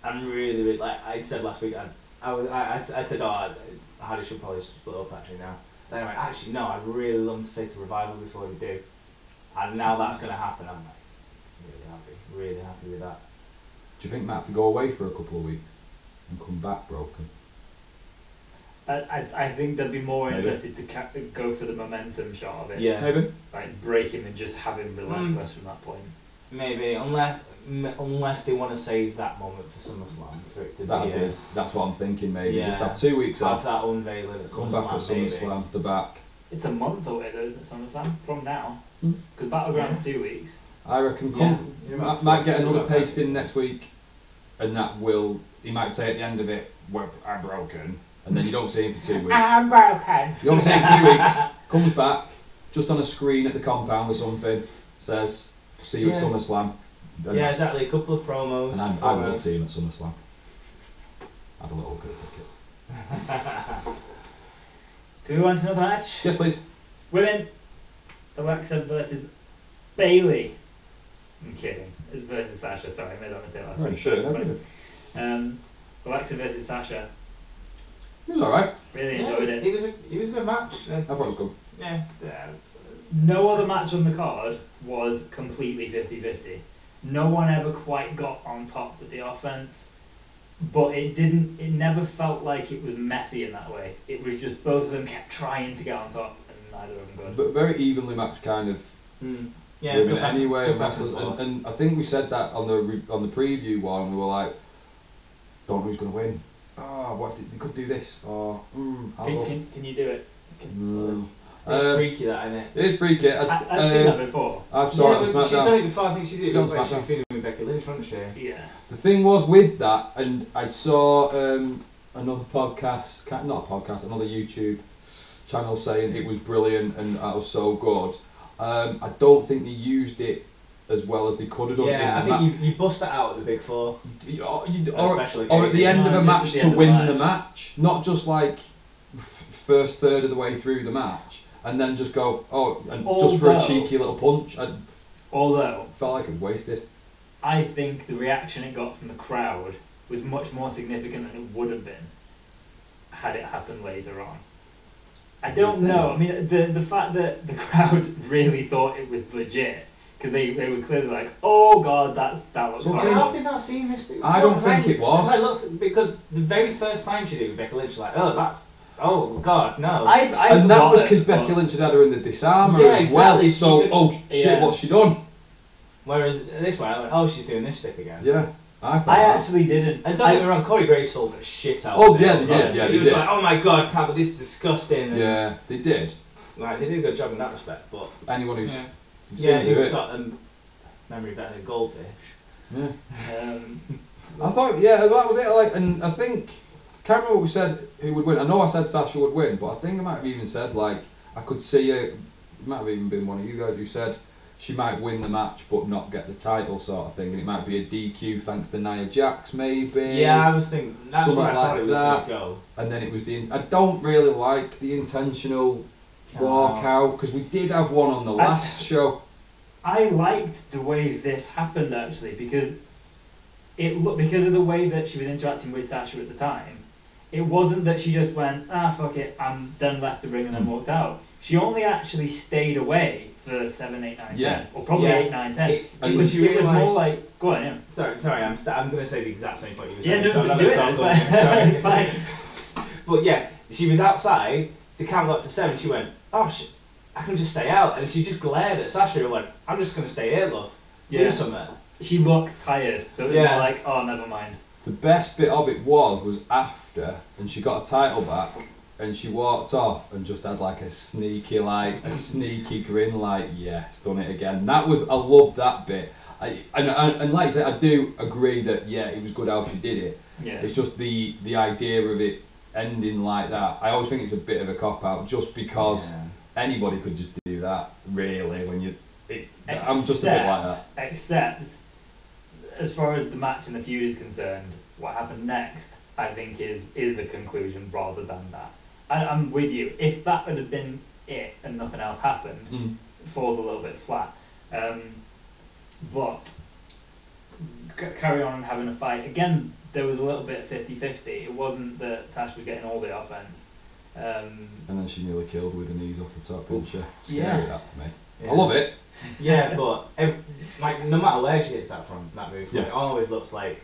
I'm really like I said last week. I said, Hardy should probably split up actually now. Then I went, actually no, I'd really love to face the Revival before we do. And now that's going to happen. I'm like, really happy with that. Do you think Matt have to go away for a couple of weeks and come back broken? I think they'd be more Maybe. interested to go for the momentum shot of it. Yeah, maybe. Like break him and just have him relentless from that point. Maybe, unless they want to save that moment for SummerSlam for it to be. That's what I'm thinking. Maybe Yeah. just have 2 weeks have off. that unveiling at Come back at SummerSlam. The back. It's a month away though, isn't it, SummerSlam? From now. Because Battleground's 2 weeks. I reckon might get another paste in next week, and that will. He might say at the end of it, well, "I'm broken," and then you don't see him for 2 weeks. I'm broken. You don't see him for 2 weeks. Comes back, just on a screen at the compound or something. Says, "See you at SummerSlam." Yeah, exactly. A couple of promos. And I will see him at SummerSlam. Have a little look at the tickets. Do we want another match? Yes, please. Women. Alexa versus Bailey. I'm kidding. It's versus Sasha. Sorry, I made that mistake last week. Sure. Alexa versus Sasha. It was alright. Really enjoyed it. It was a good match. I thought it was good. Yeah. No other match on the card was completely 50-50. No one ever quite got on top with the offense, but it never felt like it was messy in that way. It was just both of them kept trying to get on top, and neither of them got. But very evenly matched, kind of. Yeah, women anyway, and I think we said that on the preview one. We were like, "Don't know who's going to win. Oh, what if they could do this? Or can you do it? It's freaky, that, isn't it? It is freaky. I've seen that before. I've saw it on SmackDown. She's done it before. I think she did it on when she SmackDown. was feuding with Becky Lynch, wasn't she? Yeah. The thing was with that, and I saw another podcast, not a podcast, another YouTube channel saying it was brilliant and that was so good. I don't think they used it as well as they could have done. Yeah, I think you bust that out at the Big Four. Or at the end of a match to win the match, not just like first third of the way through the match, and then just go just for a cheeky little punch. Although felt like it was wasted. I think the reaction it got from the crowd was much more significant than it would have been had it happened later on. I don't know. I mean, the fact that the crowd really thought it was legit, because they were clearly like, "Oh God, that looks How fine." have they not seen this before? I don't think it was. Because the very first time she did it with Becky Lynch, like, oh God, no. And that was because Becky Lynch had her in the disarmer as well. So, shit, what's she done? Whereas this one, I went, oh, she's doing this stick again. Yeah, I actually didn't. And don't get me wrong, Corey Graves sold the shit out. Oh yeah, they did. Yeah, he was like, oh my God, but this is disgusting. And yeah, they did. Like, they did a good job in that respect, but anyone who's he's got a memory better than goldfish. Yeah. I thought that was it. Like, and I think Can't remember what we said who would win. I know I said Sasha would win, but I think I might have even said like I could see it. It might have even been one of you guys who said she might win the match but not get the title sort of thing, and it might be a DQ thanks to Nia Jax maybe. Yeah, I was thinking that's Something where I thought like it was that. going to go. And then it was I don't really like the intentional walkout because we did have one on the last show. I liked the way this happened actually because because of the way that she was interacting with Sasha at the time. It wasn't that she just went, fuck it, then left the ring and then walked out. She only actually stayed away for 7, 8, 9, 10. Yeah. Or probably Yeah. 8, 9, 10. It It was more like, go on, yeah. Sorry, I'm going to say the exact same point you were Yeah, saying. no, so I'm not do it, gonna it's talk fine. over you, sorry. It's fine. But yeah, she was outside, the count got to 7, she went, oh shit, I can just stay out. And she just glared at Sasha, like, I'm just going to stay here, love. Yeah. Do something. She looked tired, so it was more like, oh, never mind. The best bit of it was after, and she got a title back, and she walked off and just had like a sneaky grin, like yes, done it again. I loved that bit. And like I said, I do agree that it was good how she did it. Yeah. It's just the idea of it ending like that. I always think it's a bit of a cop out, just because anybody could just do that. Really, when I'm just a bit like that. Except, as far as the match and the feud is concerned, what happened next, I think, is the conclusion rather than that. I'm with you. If that would have been it and nothing else happened, it falls a little bit flat. But carry on having a fight. Again, there was a little bit 50-50. It wasn't that Sasha was getting all the offense. And then she nearly killed with the knees off the top, didn't she? Yeah. Scary that for me. Yeah. I love it. Yeah, but like no matter where she hits that from, that move, Yeah. it always looks like.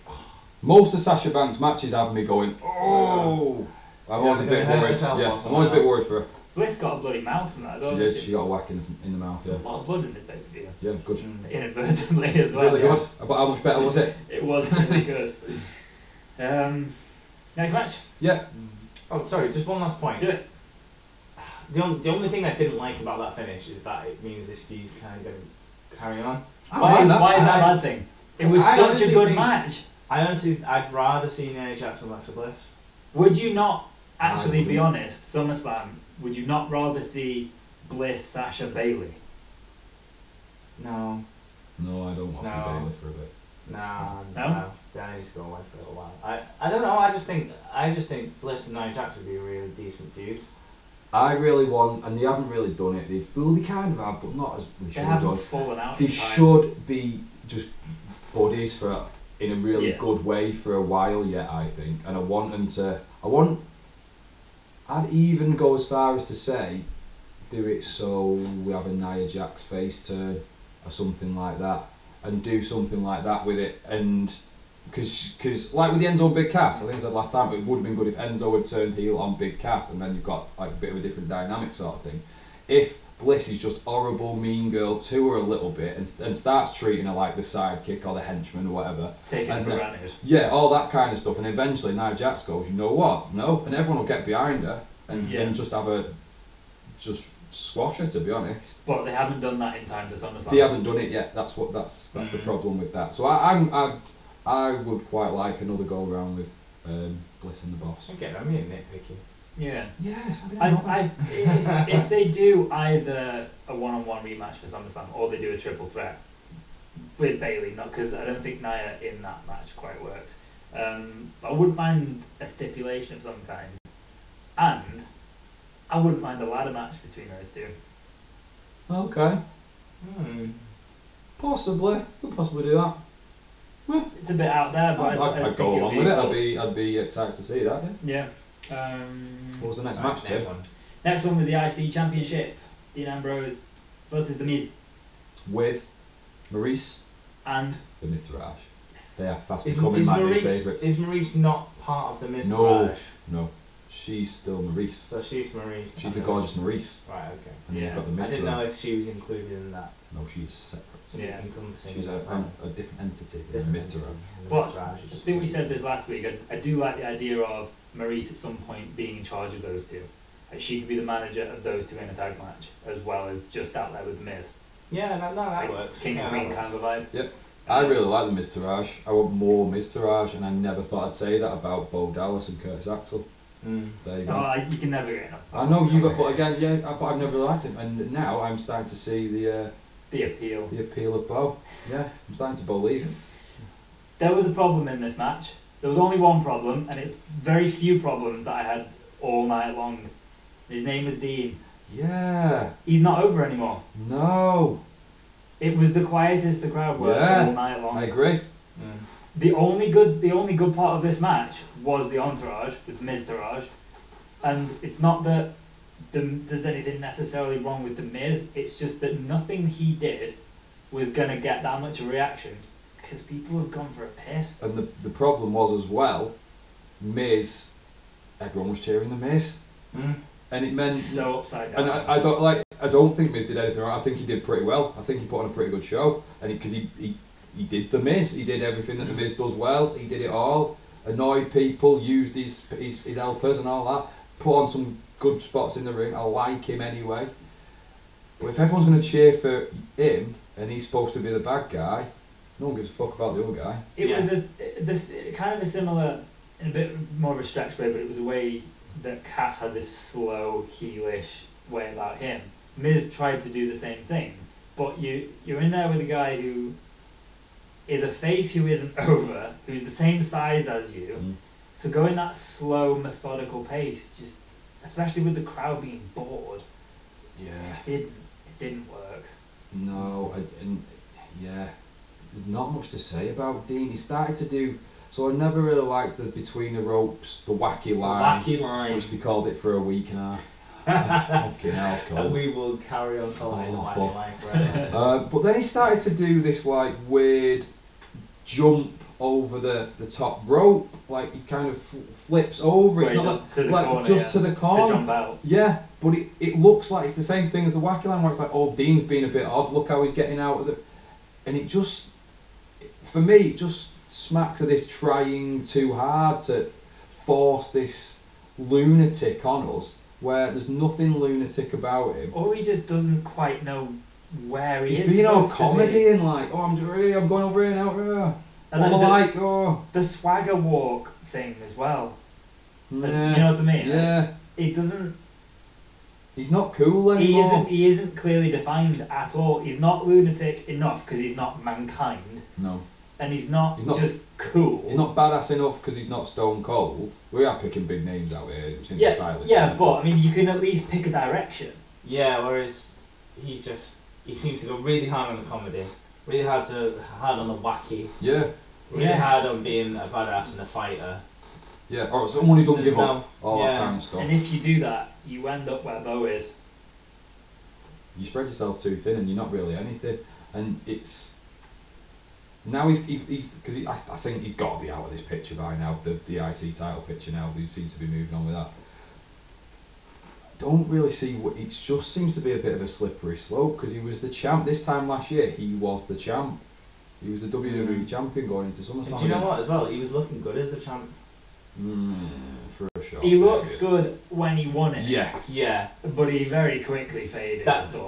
Most of Sasha Banks' matches have me going, oh. I'm always a bit worried. Yeah, I'm always a bit worried for her. Bliss got a bloody mouth from that as well. She did. She got a whack in the mouth. There's Yeah. a lot of blood in this pay-per-view. Yeah, it was good. Inadvertently as well. Really good. But how much better was it? It was really good. Next match. Yeah. Oh, sorry. Just one last point. Do it. The only thing I didn't like about that finish is that it means this feud's kind of going to carry on. Why is that a bad thing? It was such a good match. I'd rather see Nia Jax and Alexa Bliss. Would you not, actually be honest, SummerSlam, would you not rather see Bliss, Sasha, Bayley? No. No, I don't want to see No. Bayley for a bit. No. That needs to go away for a little while. I don't know. I just think Bliss and Nia Jax would be a really decent feud. I really want, and they haven't really done it. They kind of have, but not as they should have haven't done. fallen out. They in time. should be just buddies in a really Yeah. good way for a while yet, I think. And I want them to. I'd even go as far as to say, do it so we have a Nia Jax face turn or something like that, and do something like that with it. And because like with the Enzo and Big Cass, I think I said last time, it would have been good if Enzo had turned heel on Big Cass, and then you've got like a bit of a different dynamic sort of thing. If Bliss is just horrible, mean girl to her a little bit, and starts treating her like the sidekick or the henchman or whatever, Taken and for granted. yeah, all that kind of stuff, and eventually Nia Jax goes, you know what? No, and everyone will get behind her and just have her just squash her, to be honest. But they haven't done that in time for SummerSlam. They haven't done it yet. That's the problem with that. So I would quite like another go around with Bliss and the Boss. Again, I'm being nitpicky. Yeah. Yes, If they do either a one-on-one rematch for SummerSlam or they do a triple threat with Bayley, not because I don't think Nia in that match quite worked. I wouldn't mind a stipulation of some kind, and I wouldn't mind a ladder match between those two. Okay. Possibly. Could possibly do that. It's a bit out there, but I'd go along with it. I'd be excited to see that. Yeah. What was the next match, Tim? Next one was the IC Championship. Dean Ambrose versus The Miz. With Maurice and the Miztourage. Yes. They are fast becoming my new favourites. Is Maurice not part of the Miztourage? No. She's still Maurice. So she's Maurice. She's the gorgeous Maurice. Right, okay. And you've got the I didn't know Miztourage. if she was included in that. No, she's separate. Yeah. She's a different entity than Miztourage. But I think we said this last week. I do like the idea of Maurice at some point being in charge of those two. Like she could be the manager of those two in a tag match, as well as just out there with The Miz. Yeah, no, that Like works. King and Queen kind of a vibe. Yep. I really like the Miz Taraj. I want more Miz Taraj, and I never thought I'd say that about Bo Dallas and Curtis Axel. There you go. Oh, you can never get enough. I know you, but again, yeah, but I've never really liked him, and now I'm starting to see the appeal. The appeal of Bo. Yeah, I'm starting to believe him. There was a problem in this match. There was only one problem, and it's very few problems that I had all night long. His name was Dean. Yeah. He's not over anymore. No. It was the quietest the crowd were all night long. I agree. The only good part of this match was the entourage, with Miz Taraj, and it's not that there's anything necessarily wrong with the Miz. It's just that nothing he did was gonna get that much of a reaction because people have gone for a piss. And the problem was as well, Miz. Everyone was cheering the Miz, and it meant so upside down. And I don't think Miz did anything wrong. I think he did pretty well. I think he put on a pretty good show, and because he did the Miz, he did everything that the Miz does well. He did it all. Annoyed people, used his helpers and all that. Put on some good spots in the ring. I like him anyway. But if everyone's going to cheer for him and he's supposed to be the bad guy, no one gives a fuck about the other guy. It was this kind of a similar, in a bit more of a stretch way, but it was a way that Cass had this slow, heelish way about him. Miz tried to do the same thing, but you're in there with a guy who is a face who isn't over, who's the same size as you, so going that slow, methodical pace, just especially with the crowd being bored, it didn't work. No, there's not much to say about Dean. He started to do. So I never really liked the between the ropes, the wacky line, which they called it for a week and a half. Fucking hell, Cole. And we will carry on calling it the wacky line forever. But then he started to do this like weird jump over the top rope, like he kind of flips over. It's not to the corner, just to the corner. To jump out. Yeah, but it looks like it's the same thing as the wacky line, where it's like, oh, Dean's being a bit odd. Look how he's getting out of the, and it just, for me, it just smacks of this trying too hard to force this lunatic on us, where there's nothing lunatic about him. Or he just doesn't quite know where he is. He's being all comedy and like, oh, I'm going over here now. And then the swagger walk thing as well. Yeah. You know what I mean? Yeah. It doesn't. He's not cool anymore. He isn't clearly defined at all. He's not lunatic enough because he's not mankind. No. And he's not just cool. He's not badass enough because he's not stone cold. We are picking big names out here. But I mean, you can at least pick a direction. Yeah, whereas he seems to go really hard on the comedy, really hard on the wacky. Yeah. Really hard on being a badass and a fighter. Yeah, or someone who don't give up. All yeah. that kind of stuff. And if you do that, you end up where Bo is. You spread yourself too thin and you're not really anything. And it's... Now he's because I think he's got to be out of this picture by now, the IC title picture now. He seems to be moving on with that. Don't really see what it just seems to be a bit of a slippery slope because he was the champ this time last year. He was the champ. He was the WWE champion going into SummerSlam. Do you know what as well? He was looking good as the champ. For a shot. He looked good when he won it. Yes. Yeah. But he very quickly faded. I think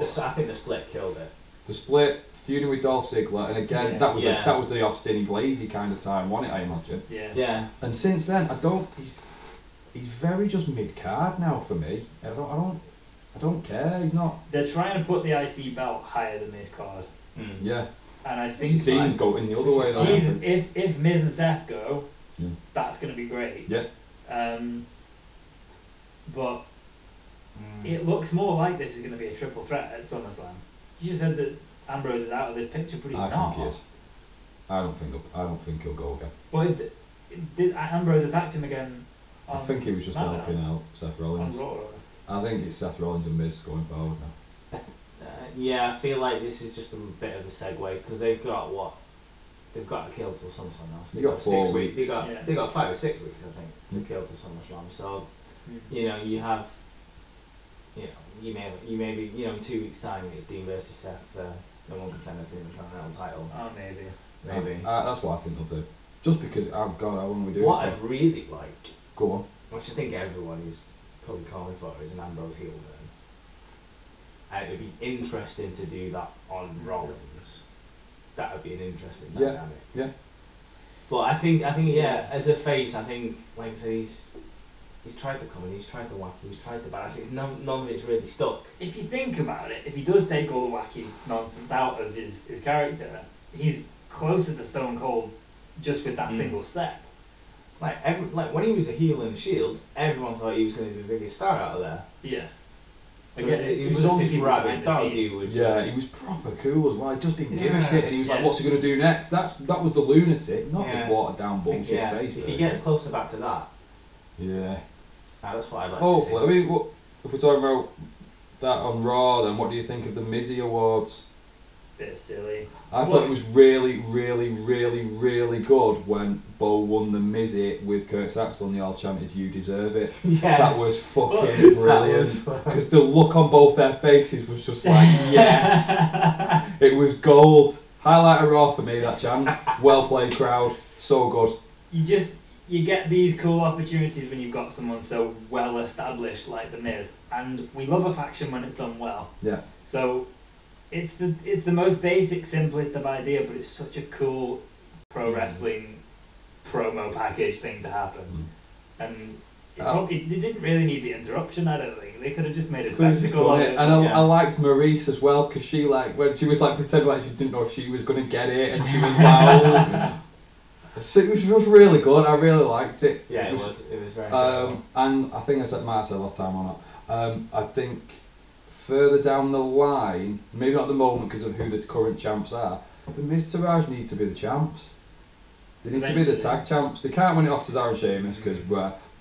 the split killed it. The split, feuding with Dolph Ziggler, and again that was the Austin he's lazy kind of time, wasn't it? I imagine. Yeah. Yeah. And since then, he's very just mid card now for me. I don't care. He's not. They're trying to put the IC belt higher than mid card. Yeah. And I think Dean's going the other way. If Miz and Seth go, that's going to be great. Yeah. But it looks more like this is going to be a triple threat at SummerSlam. You just said that Ambrose is out of this picture, but he's not. I think he is. I don't think he'll go again. But did Ambrose attacked him again? I think he was just helping out Seth Rollins. I think it's Seth Rollins and Miz going forward now. Yeah, I feel like this is just a bit of a segue because they've got to kill till SummerSlam now. So they got 4 weeks. They got 5 or 6 weeks, I think, to kill till SummerSlam. So you have. You may be in 2 weeks' time it's Dean versus Seth, the one contender for the Intercontinental title. Oh, maybe. That's what I think they'll do. Just because how long we do. What I'd really like, go on, which I think everyone is probably calling for, is an Ambrose heel turn. It'd be interesting to do that on Rollins, that would be an interesting Yeah. dynamic. Yeah. But I think yeah, as a face, I think like I said, he's tried the comedy, he's tried the wacky, he's tried the badass. It's none of it's really stuck. If you think about it, if he does take all the wacky nonsense out of his character, he's closer to Stone Cold just with that single step. Like when he was a heel in the Shield, everyone thought he was going to be the biggest star out of there. Yeah. Because it was only people behind rabid the dog scenes. who would Yeah, just... he was proper cool as well. He just didn't give a Yeah. shit, and he was like, Yeah. "What's he gonna do next?" That was the lunatic, not Yeah. his watered down I think, bullshit yeah, face. if he version. gets closer back to that, Yeah. that's what I'd like Hopefully, I to see. mean, if we're talking about that on Raw, then what do you think of the Mizzy Awards? Bit silly. I thought it was really, really, really, really good when Bo won the Mizzy with Kurt Saxon and they all chanted, "You deserve it." Yeah. That was fucking brilliant. Because the look on both their faces was just like, yes. It was gold. Highlight of Raw for me, that chant. Well played, crowd. So good. You get these cool opportunities when you've got someone so well established like the Miz, and we love a faction when it's done well. Yeah. So it's the most basic, simplest of idea, but it's such a cool pro wrestling promo package thing to happen. And it didn't really need the interruption. I don't think they could have just made a spectacle of it. And I liked Maurice as well, because she when she was pretending like she didn't know if she was going to get it, and she was like, oh. So it was just really good. I really liked it. Yeah, it was very good. And I think might have said last time or not. I think further down the line, maybe not at the moment because of who the current champs are, the Miz Taraj need to be the champs. They need to be the tag champs. They can't win it off Cesaro and Sheamus because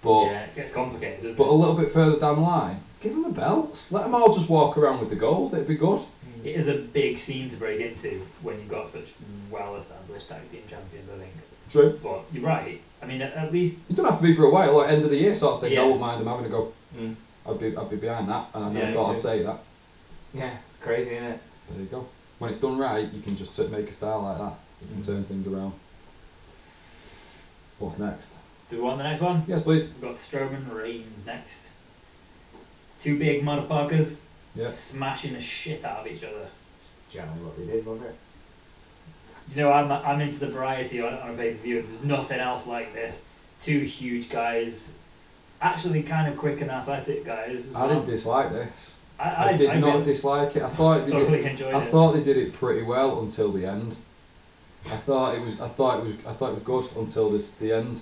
but yeah, it gets complicated, doesn't but it? a little bit further down the line, give them the belts. Let them all just walk around with the gold. It'd be good. It is a big scene to break into when you've got such well-established tag team champions, I think. True. But you're right. I mean, at least... You don't have to be for a while, like end of the year sort of thing. Yeah. I wouldn't mind them having a go. Mm. I'd be behind that, and I never Yeah, thought me I'd too. say that. Yeah, it's crazy, isn't it? There you go. When it's done right, you can just make a style like that. You can turn things around. What's next? Do we want the next one? Yes, please. We've got Strowman Reigns next. Two big motherfuckers Yeah. smashing the shit out of each other. Generally what they did, wasn't it? You know, I'm into the variety on a pay-per-view. There's nothing else like this. Two huge guys, actually kind of quick and athletic guys. as I well. didn't dislike this. I did not really dislike it. I thought they thoroughly did. enjoyed I it. thought they did it pretty well until the end. I thought it was good until the end.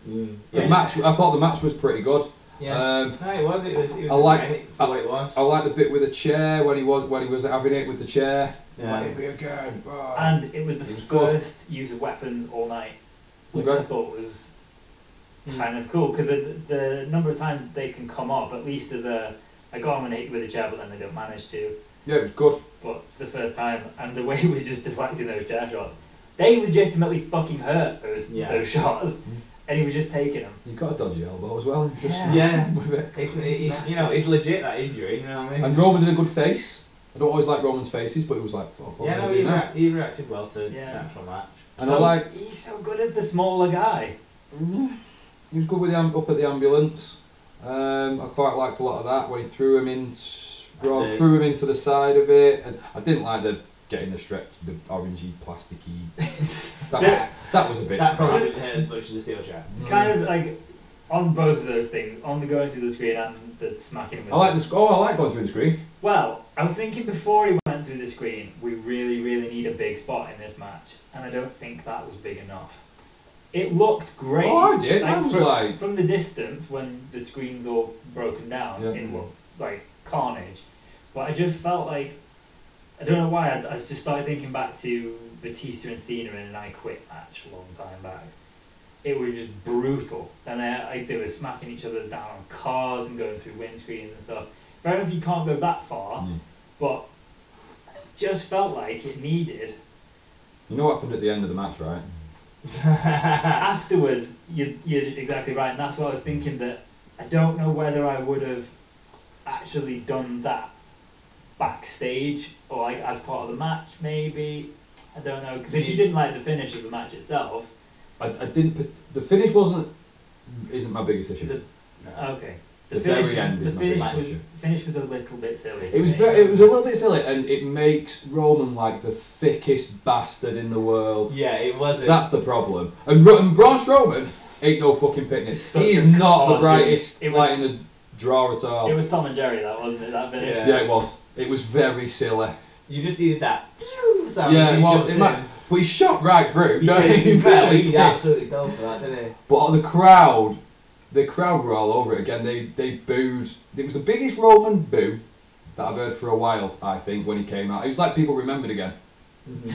Mm. The match. I thought the match was pretty good. Yeah. No, it was. It was I like- entertaining for what it was. I like the bit with the chair when he was having it with the chair. Yeah. Hit me again. Oh. And it was the It was good. first use of weapons all night, which Okay. I thought was kind of cool, because the number of times they can come up, at least as I go on and hit you with a chair, but then they don't manage to. Yeah, it was good. But for the first time, and the way he was just deflecting those chair shots, they legitimately fucking hurt those shots, and he was just taking them. He's got a dodgy elbow as well. Just Yeah. with it. It's legit, that injury, you know what I mean? And Roman did a good face. I don't always like Roman's faces, but it was like, fuck, what Yeah, am I no, doing now? he reacted well to the Yeah. actual match. And I liked. He's so good as the smaller guy. Yeah, he was good with up at the ambulance. I quite liked a lot of that when he threw him threw him into the side of it, and I didn't like the getting the orangey plasticky. That was a bit. That probably didn't hit as much as the steel chair. Kind of like on both of those things, on the going through the screen and the smacking him with I like going through the screen. Well, I was thinking before he went through the screen, we really, really need a big spot in this match, and I don't think that was big enough. It looked great. Oh, I did. I was from the distance when the screen's all broken down, Yeah. it looked like carnage. But I just felt like, I don't know why, I just started thinking back to Batista and Cena in an I Quit match a long time back. It was just brutal, and they were smacking each other down on cars and going through windscreens and stuff. Fair enough, you can't go that far, but it just felt like it needed. You know what happened at the end of the match, right? Afterwards, you're exactly right, and that's what I was thinking, that I don't know whether I would have actually done that backstage or like as part of the match, maybe. I don't know, because if you didn't like the finish of the match itself, I didn't. The finish isn't my biggest issue. okay. The very end is my biggest the issue. finish was a little bit silly. It was a little bit silly, and it makes Roman like the thickest bastard in the world. Yeah, it wasn't. That's the problem. And Braun Strowman ain't no fucking picnic. He is not the brightest light in the draw at all. It was Tom and Jerry, that wasn't it? That finish. Yeah, it was. It was very silly. You just needed that. Sound Yeah, it was. But he shot right through. He really did. absolutely go for that, didn't he? But the crowd were all over it again. They booed. It was the biggest Roman boo that I've heard for a while, I think, when he came out. It was like people remembered again.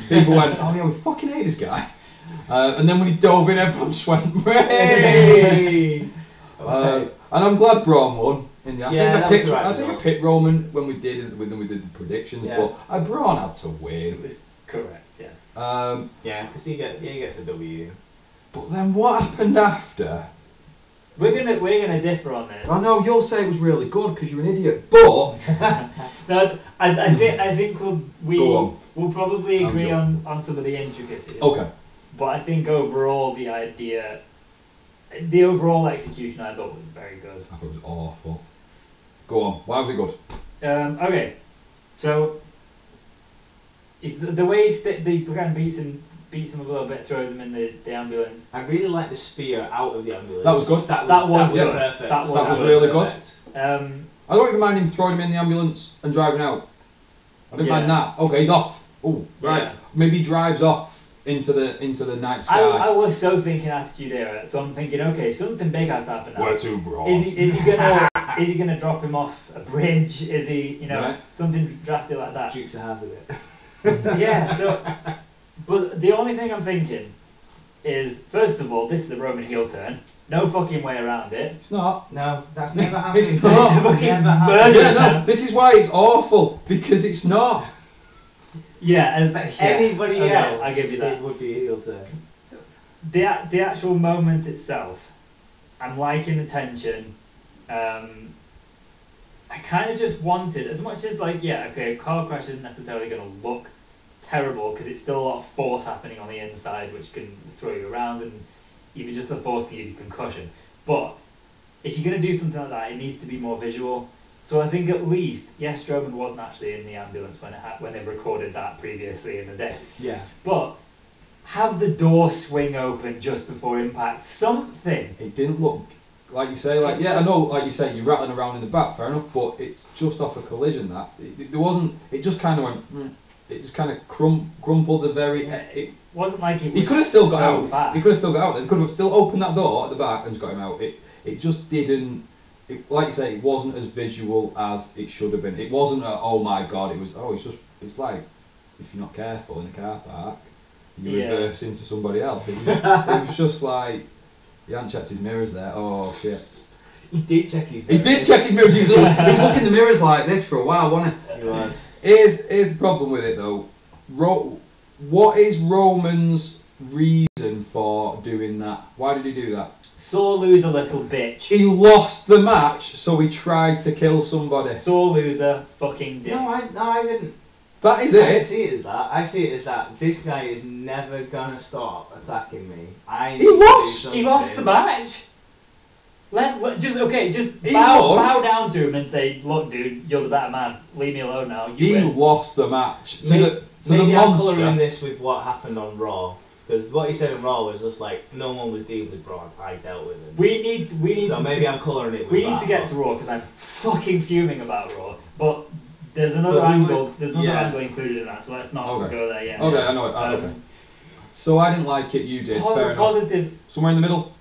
People went, oh yeah, we fucking hate this guy. And then when he dove in, everyone just went, hey! And I'm glad Braun won. In the, I think I picked Roman when we did the predictions, but Braun had to win. It was correct, yeah. Yeah, because he gets a W. But then what happened after? We're gonna differ on this. I know you'll say it was really good because you're an idiot, but no, I think we'll probably agree on some of the intricacies. Okay. But I think overall the overall execution I thought was very good. I thought it was awful. Go on. Why was it good? Okay, so it's the way the kind of beats him a little bit, throws him in the ambulance. I really like the spear out of the ambulance. That was good. That was good. Perfect. That was really good. I don't even mind him throwing him in the ambulance and driving out. I didn't mind that. Okay, he's off. Oh, right. Yeah. Maybe he drives off into the night sky. I was so thinking Attitude Era, so I'm thinking, okay, something big has to happen now. Where to, bro? Is he gonna drop him off a bridge? Is he, something drastic like that? Dukes of Hazzard it. Yeah. So, but the only thing I'm thinking is, first of all, this is a Roman heel turn. No fucking way around it. It's not. No, that's never happened. It's not. It's a fucking murder no, this is why it's awful, because it's not. Yeah, anybody else, I give you that. It would be a heel turn. The actual moment itself, I'm liking the tension. I kind of just wanted, as much as a car crash isn't necessarily going to look terrible because it's still a lot of force happening on the inside which can throw you around, and even just the force can give you concussion. But if you're going to do something like that, it needs to be more visual. So I think at least, yes, Strowman wasn't actually in the ambulance when they recorded that previously in the day. Yeah. But have the door swing open just before impact. Something. It didn't look, like you say, I know, like you say, you're rattling around in the back, fair enough, but it's just off a collision that. There wasn't, it just kind of went, it just kind of crumpled the very, it wasn't like it was he could have still got so out. fast. He could have still got out. They could have still opened that door at the back and just got him out. It just didn't. Like you say, it wasn't as visual as it should have been. It wasn't oh my god. It was it's like if you're not careful in a car park, you reverse into somebody else. It was just like he hadn't checked his mirrors there. Oh shit. He did check his mirrors. He did check his mirrors. He was looking in the mirrors like this for a while, wasn't he? He was. Here's the problem with it though. What is Roman's reason for doing that? Why did he do that? Sore loser, little bitch. He lost the match, so he tried to kill somebody. Sore loser, fucking dick. No, I didn't. That is I it. don't see it as that. I see it as that this guy is never gonna stop attacking me. He lost the match. Just bow down to him and say, look, dude, you're the better man. Leave me alone now. He lost the match. Maybe the I'm monster. colouring this with what happened on Raw. Because what he said on Raw was just like, no one was dealing with Braun, I dealt with him. We need so maybe I'm colouring it with we need to get to Raw because I'm fucking fuming about Raw. But there's another angle. There's another angle included in that, so let's not go there yet. Okay, I know it. Okay. So I didn't like it. You did. Fair positive. Enough. Somewhere in the middle.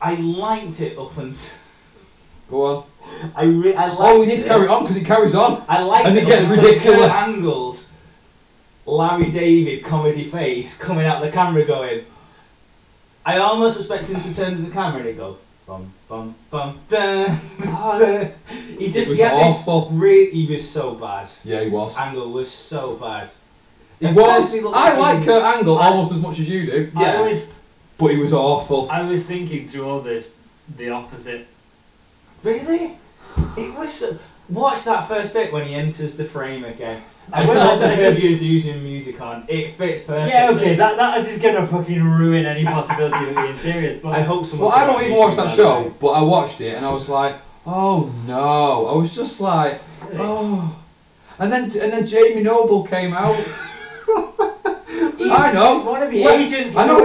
I liked it up until. Go on. I liked it. We need to carry on because it carries on. I liked it. And it gets ridiculous. Angles. Larry David comedy face coming out the camera going. I almost expect him to turn to the camera and he'd go bum bum bum dun. He just was awful. He was so bad. Yeah, he was. Angle was so bad. He was. I like Kurt Angle almost as much as you do. Yeah. But he was awful. I was thinking through all this the opposite. Really? It was. Watch that first bit when he enters the frame again. I went on the video using music on. It fits perfectly. Yeah, okay, that is just gonna fucking ruin any possibility of being serious. But I hope someone. Well, I don't even watch that show, but I watched it and I was like, Oh no! I was just like, oh. And then Jamie Noble came out. I know. He's one of the agents. I know.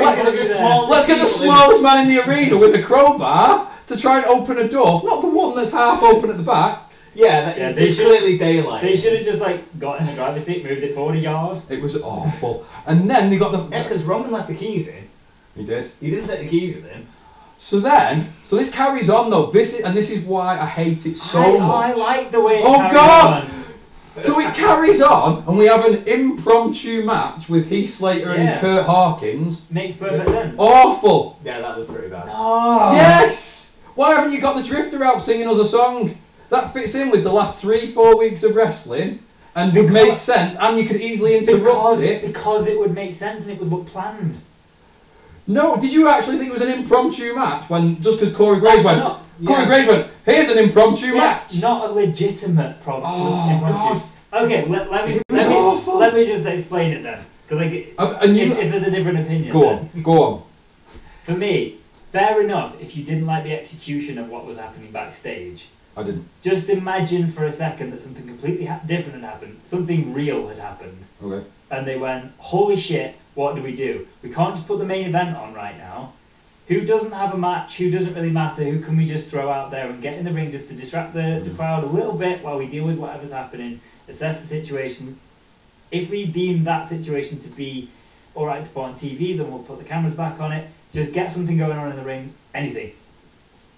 Let's get the slowest man in the arena with a crowbar to try and open a door. Not the one that's half open at the back. Yeah, they should clearly daylight. They should have just like got in the driver's seat, moved it forward a yard. It was awful. And then they got the. Yeah, because Roman left the keys in. He did. He didn't take the keys with him. So this carries on though. This is why I hate it so much. I like the way. Oh God! So it carries on, and we have an impromptu match with Heath Slater and Kurt Hawkins. Makes perfect sense. Awful. Yeah, that was pretty bad. Oh. Yes. Why haven't you got the Drifter out singing us a song? That fits in with the last 3-4 weeks of wrestling, and would make sense. And you could easily interrupt it because it would make sense and it would look planned. No, did you actually think it was an impromptu match when just because Corey Graves went? Corey Graves went. Here's an impromptu match. Not a legitimate problem. Oh God. Okay, let me just explain it then, because like if there's a different opinion. Go on. For me, fair enough if you didn't like the execution of what was happening backstage. I didn't. Just imagine for a second that something completely different had happened. Something real had happened. Okay. And they went, holy shit, what do? We can't just put the main event on right now. Who doesn't have a match? Who doesn't really matter? Who can we just throw out there and get in the ring just to distract the crowd a little bit while we deal with whatever's happening, assess the situation. If we deem that situation to be alright to put on TV, then we'll put the cameras back on it. Just get something going on in the ring. Anything.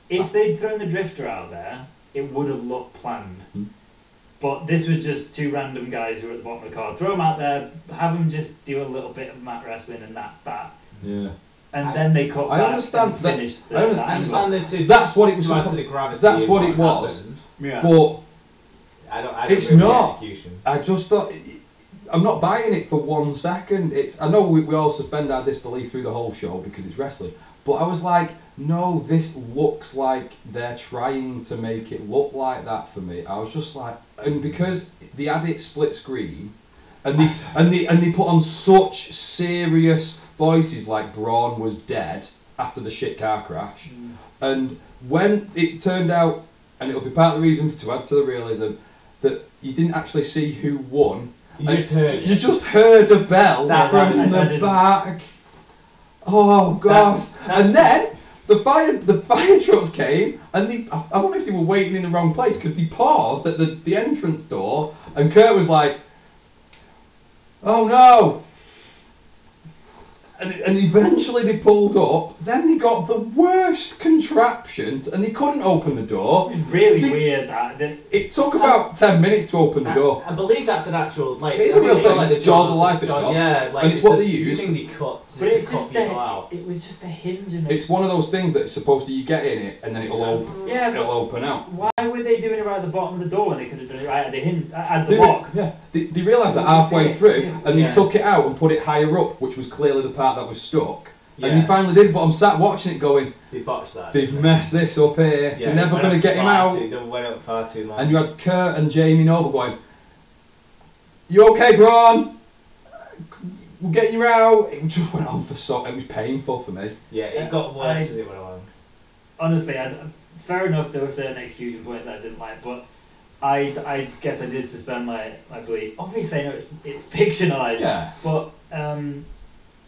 If they'd thrown the Drifter out there, it would have looked planned. But this was just two random guys who were at the bottom of the card. Throw them out there, have them just do a little bit of mat wrestling, and that's that. Yeah. And then they cut back and finished the I understand that too. That's what it was. That's what it was. Yeah. But I don't it's agree with not. the execution. I just thought. I'm not buying it for 1 second. I know we all suspend our disbelief through the whole show because it's wrestling. But I was like, no, this looks like they're trying to make it look like that for me. I was just like, and because they had it split screen, and they put on such serious voices like Braun was dead after the shit car crash, and when it turned out, and it'll be part of the reason to add to the realism that you didn't actually see who won. You just heard a bell from the back. Oh God! And then the fire trucks came, and I don't know if they were waiting in the wrong place because they paused at the entrance door, and Kurt was like, "Oh no!" And eventually they pulled up. Then they got the worst contraptions, and they couldn't open the door. It's really weird that it took about 10 minutes to open the door. I believe that's an actual It is a real thing. Like the Jaws of Life, it's called. Yeah, like and it's what they use. Thing they cut. But it's just out. it was just a hinge. And it's one of those things that's supposed to you get in it and then it'll open. Yeah, it'll open out. Why were they doing it right at the bottom of the door when they could have done it right at the hinge at the lock? Yeah, they realised that halfway through, and they took it out and put it higher up, which was clearly the part that was stuck. Yeah. And they finally did, but I'm sat watching it going, they botched that. They've messed this up here. Yeah, they're never going to get him out. They went up far too long. And you had Kurt and Jamie Noble going, "You okay, Braun? We're getting you out." It just went on for so. It was painful for me. Yeah, it got worse as it went along. Honestly, fair enough. There were certain execution points that I didn't like, but I guess I did suspend my belief. Obviously, I know it's fictionalized. Yeah. But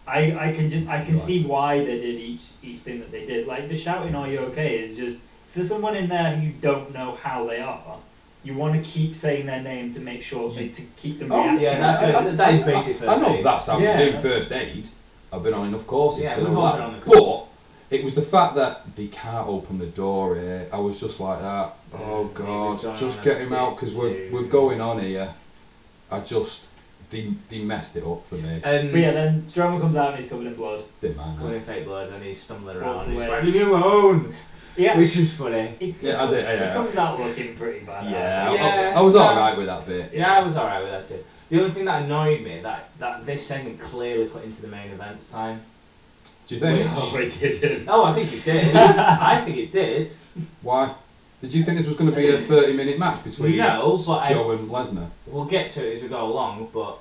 I can see why they did each thing that they did. Like the shouting "Are you okay?" is just if there's someone in there who you don't know how they are, you want to keep saying their name to make sure to keep them reacting. Yeah, that is basic first aid. I know that's how you do first aid. I've been on enough courses to know that. But it was the fact that they can't open the door here. I was just like that. Oh God, just get him out because we're going on here. They messed it up for me. But yeah, then Strowman comes out and he's covered in blood. Didn't mind. Covered in fake blood, and he's stumbling around. Walks And he's away. like, "Leave me alone." Yeah, which was funny. He Yeah, comes out looking pretty bad. I was alright with that bit. Yeah, I was alright with that too. The only thing that annoyed me that this segment clearly put into the main event's time. Do you think? Oh, it did. Oh, I think it did. I think it did. Why? Did you think this was going to be a 30-minute match between Joe and Lesnar? We'll get to it as we go along, but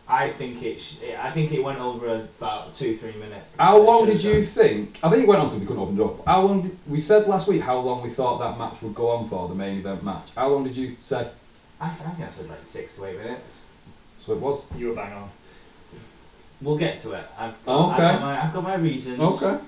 I think it went over about 2-3 minutes. How long did you think? I think it went on because they couldn't open it up. How long we said last week? How long we thought that match would go on for, the main event match? How long did you say? I think I said like 6 to 8 minutes. So it was. You were bang on. We'll get to it. I've got my reasons. Okay.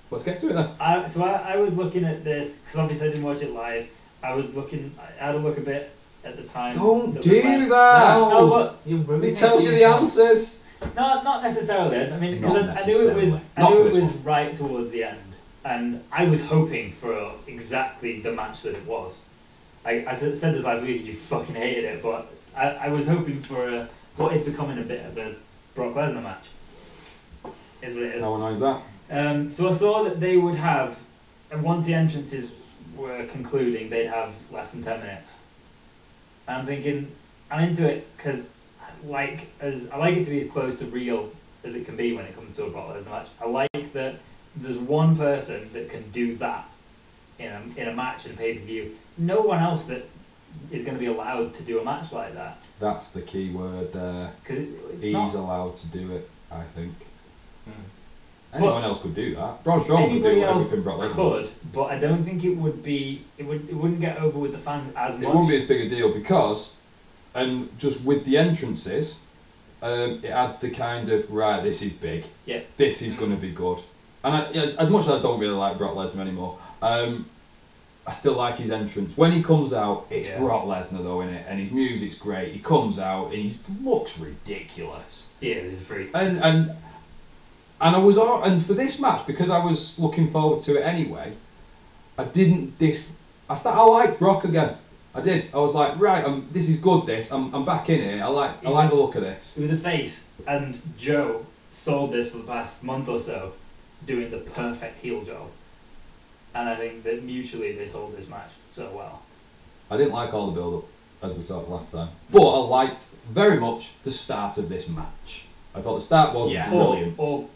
Let's get to it then. I was looking at this because obviously I didn't watch it live. I had a look a bit at the time. Don't do that. No, but it tells you the answers. No, not necessarily. I mean, because Not I knew it was, necessarily. right towards the end, and I was hoping for exactly the match that it was. I said this last week, and you fucking hated it, but I was hoping for what is becoming a bit of a Brock Lesnar match. Is what it is. How annoying is that? So I saw that they would have, and once the entrances were concluding, they'd have less than 10 minutes. And I'm thinking, I'm into it because I like it to be as close to real as it can be when it comes to a Brock Lesnar match. I like that there's one person that can do that in a match, in a pay-per-view. No one else that is going to be allowed to do a match like that. That's the key word there. He's allowed to do it, I think. Anyone else could do that. Braun Strowman could do everything Brock Lesnar could, but I don't think it would be. It wouldn't get over with the fans as much. It wouldn't be as big a deal because, and just with the entrances, it had the kind of right. This is big. Yeah. This is going to be good. And as much as I don't really like Brock Lesnar anymore, I still like his entrance. When he comes out, it's Brock Lesnar though, innit? And his music's great. He comes out and he looks ridiculous. He is. He's a freak. And I was and for this match, because I was looking forward to it anyway, I didn't I liked Brock again. I did. I was like, right, this is good. I'm back in it. I like the look of this. It was a face, and Joe sold this for the past month or so, doing the perfect heel job. And I think that mutually they sold this match so well. I didn't like all the build-up, as we talked last time, but I liked very much the start of this match. I thought the start was brilliant. Or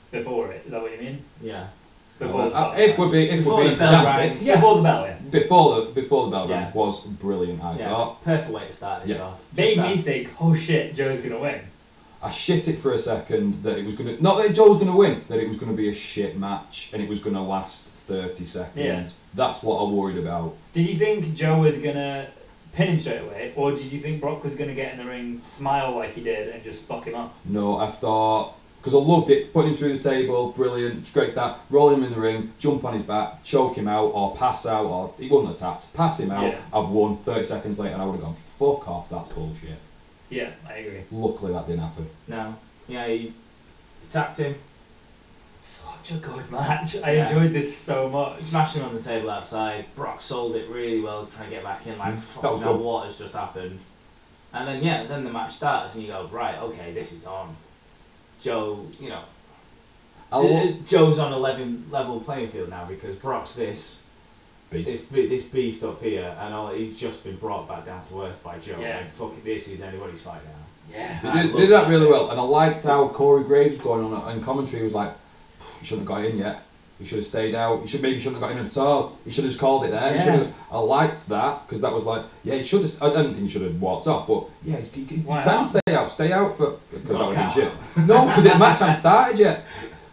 before it, is that what you mean? Yeah. Before Before the bell rang. Yes. Before the bell, yeah. Before the bell rang was brilliant, I thought. Perfect way to start this off. Made me think, oh shit, Joe's gonna win. I shit it for a second that it was gonna, not that Joe was gonna win, that it was gonna be a shit match and it was gonna last 30 seconds. Yeah. That's what I worried about. Did you think Joe was gonna pin him straight away, or did you think Brock was gonna get in the ring, smile like he did, and just fuck him up? No, I thought, because I loved it, putting him through the table, brilliant, great start, roll him in the ring, jump on his back, choke him out, or pass out, or he wouldn't have tapped, pass him out, I've won. 30 seconds later and I would have gone, fuck off, that's bullshit. Yeah, I agree. Luckily that didn't happen. No. Yeah, he tapped him. Such a good match. I enjoyed this so much. Smashed him on the table outside. Brock sold it really well, trying to get back in. Like, that was good. What has just happened? And then the match starts, and you go, right, okay, this is on. Joe, Joe's on a level playing field now because Brock's this beast up here, and he's just been brought back down to earth by Joe. Yeah. And fuck, this is anybody's fight now. Yeah. They did that really well, and I liked how Corey Graves going on in commentary was like, he shouldn't have got in yet. He should have stayed out. Maybe shouldn't have got in at all. He should have just called it there. Yeah. I liked that because that was like, he should have. I don't think he should have walked off, but you can stay out. Stay out for because that would have been shit. No, because the match hadn't started yet.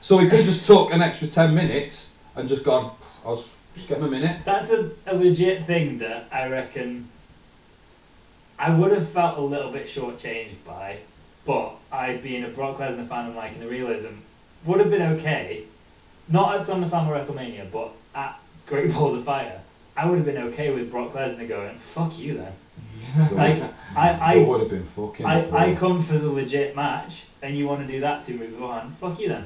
So he could have just took an extra 10 minutes and just gone. I'll just get him a minute. That's a legit thing that I reckon I would have felt a little bit shortchanged by, but I, being a Brock Lesnar fan and liking the realism, would have been okay. Not at SummerSlam or WrestleMania, but at Great Balls of Fire, I would have been okay with Brock Lesnar going, fuck you then. Like, I would have been fucking. I come for the legit match, and you want to do that to me beforehand, fuck you then.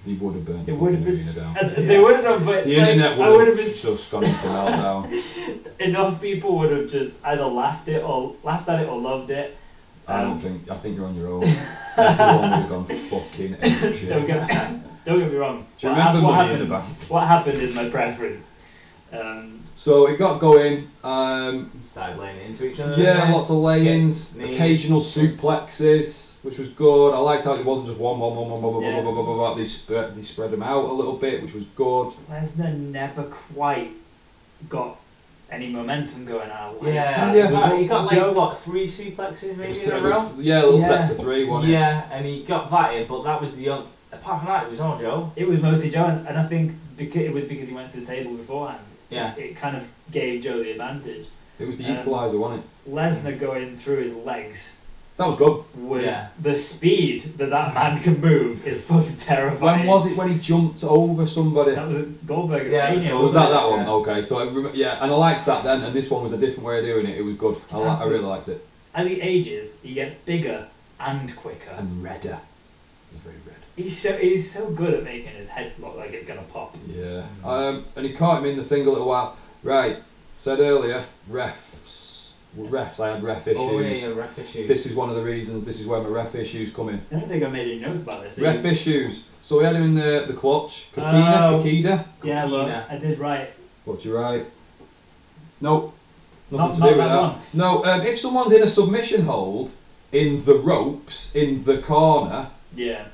He would have burned. It would have been. Down. They would have done, but the internet would have just gone into meltdown. Enough people would have just either laughed at it or loved it. I think you're on your own. Everyone would have gone fucking apeshit. Don't get me wrong. Do you remember Money in the Bank? What happened is my preference. So it got going. Started laying into each other. Yeah, lots of lay-ins, occasional suplexes, which was good. I liked how it wasn't just one. They spread them out a little bit, which was good. Lesnar never quite got any momentum going on. Yeah, Yeah. he got Joe, like what 3 suplexes maybe in a It row. was, yeah, little sets of 3, wasn't it? Yeah, and he got that in, but that was the young. Apart from that, it was all Joe. It was mostly Joe, and I think it was because he went to the table beforehand. It kind of gave Joe the advantage. It was the equaliser, wasn't it? Lesnar going through his legs That was good. was the speed that man can move is fucking terrifying. When was it when he jumped over somebody? That was at Goldberg. Yeah, Radio, Was wasn't that it? one? Yeah. Okay, so and I liked that then, and this one was a different way of doing it. It was good. I really liked it. As he ages, he gets bigger and quicker. And redder. He's very red. He's so good at making his head look like it's gonna pop. Yeah. And he caught him in the thing a little while. Right. Said earlier, refs. I had ref issues. Oh yeah, ref issues. This is one of the reasons. This is where my ref issues come in. I don't think I made any notes about this. Ref issues. So we had him in the clutch. Kikida. Yeah, look, Kikida. I did right. What you right? Nope. Nothing Not to do with that that. one. No. If someone's in a submission hold in the ropes in the corner, Yeah,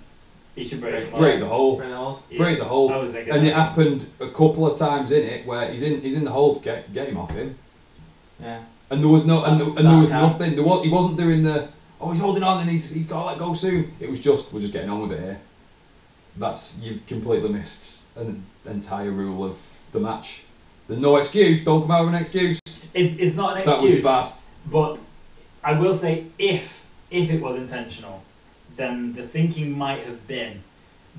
he should break them. break the hold. Yeah. Break the hold. I was thinking And that. it happened a couple of times in it where he's in the hold. Get him off him. Yeah. And there was no, and there was Start nothing. He wasn't doing the. Oh, he's holding on and he's got to let go soon. It was just we're just getting on with it here. You've completely missed an entire rule of the match. There's no excuse. Don't come out with an excuse. It's not an That was excuse, bad. but I will say if it was intentional, then the thinking might have been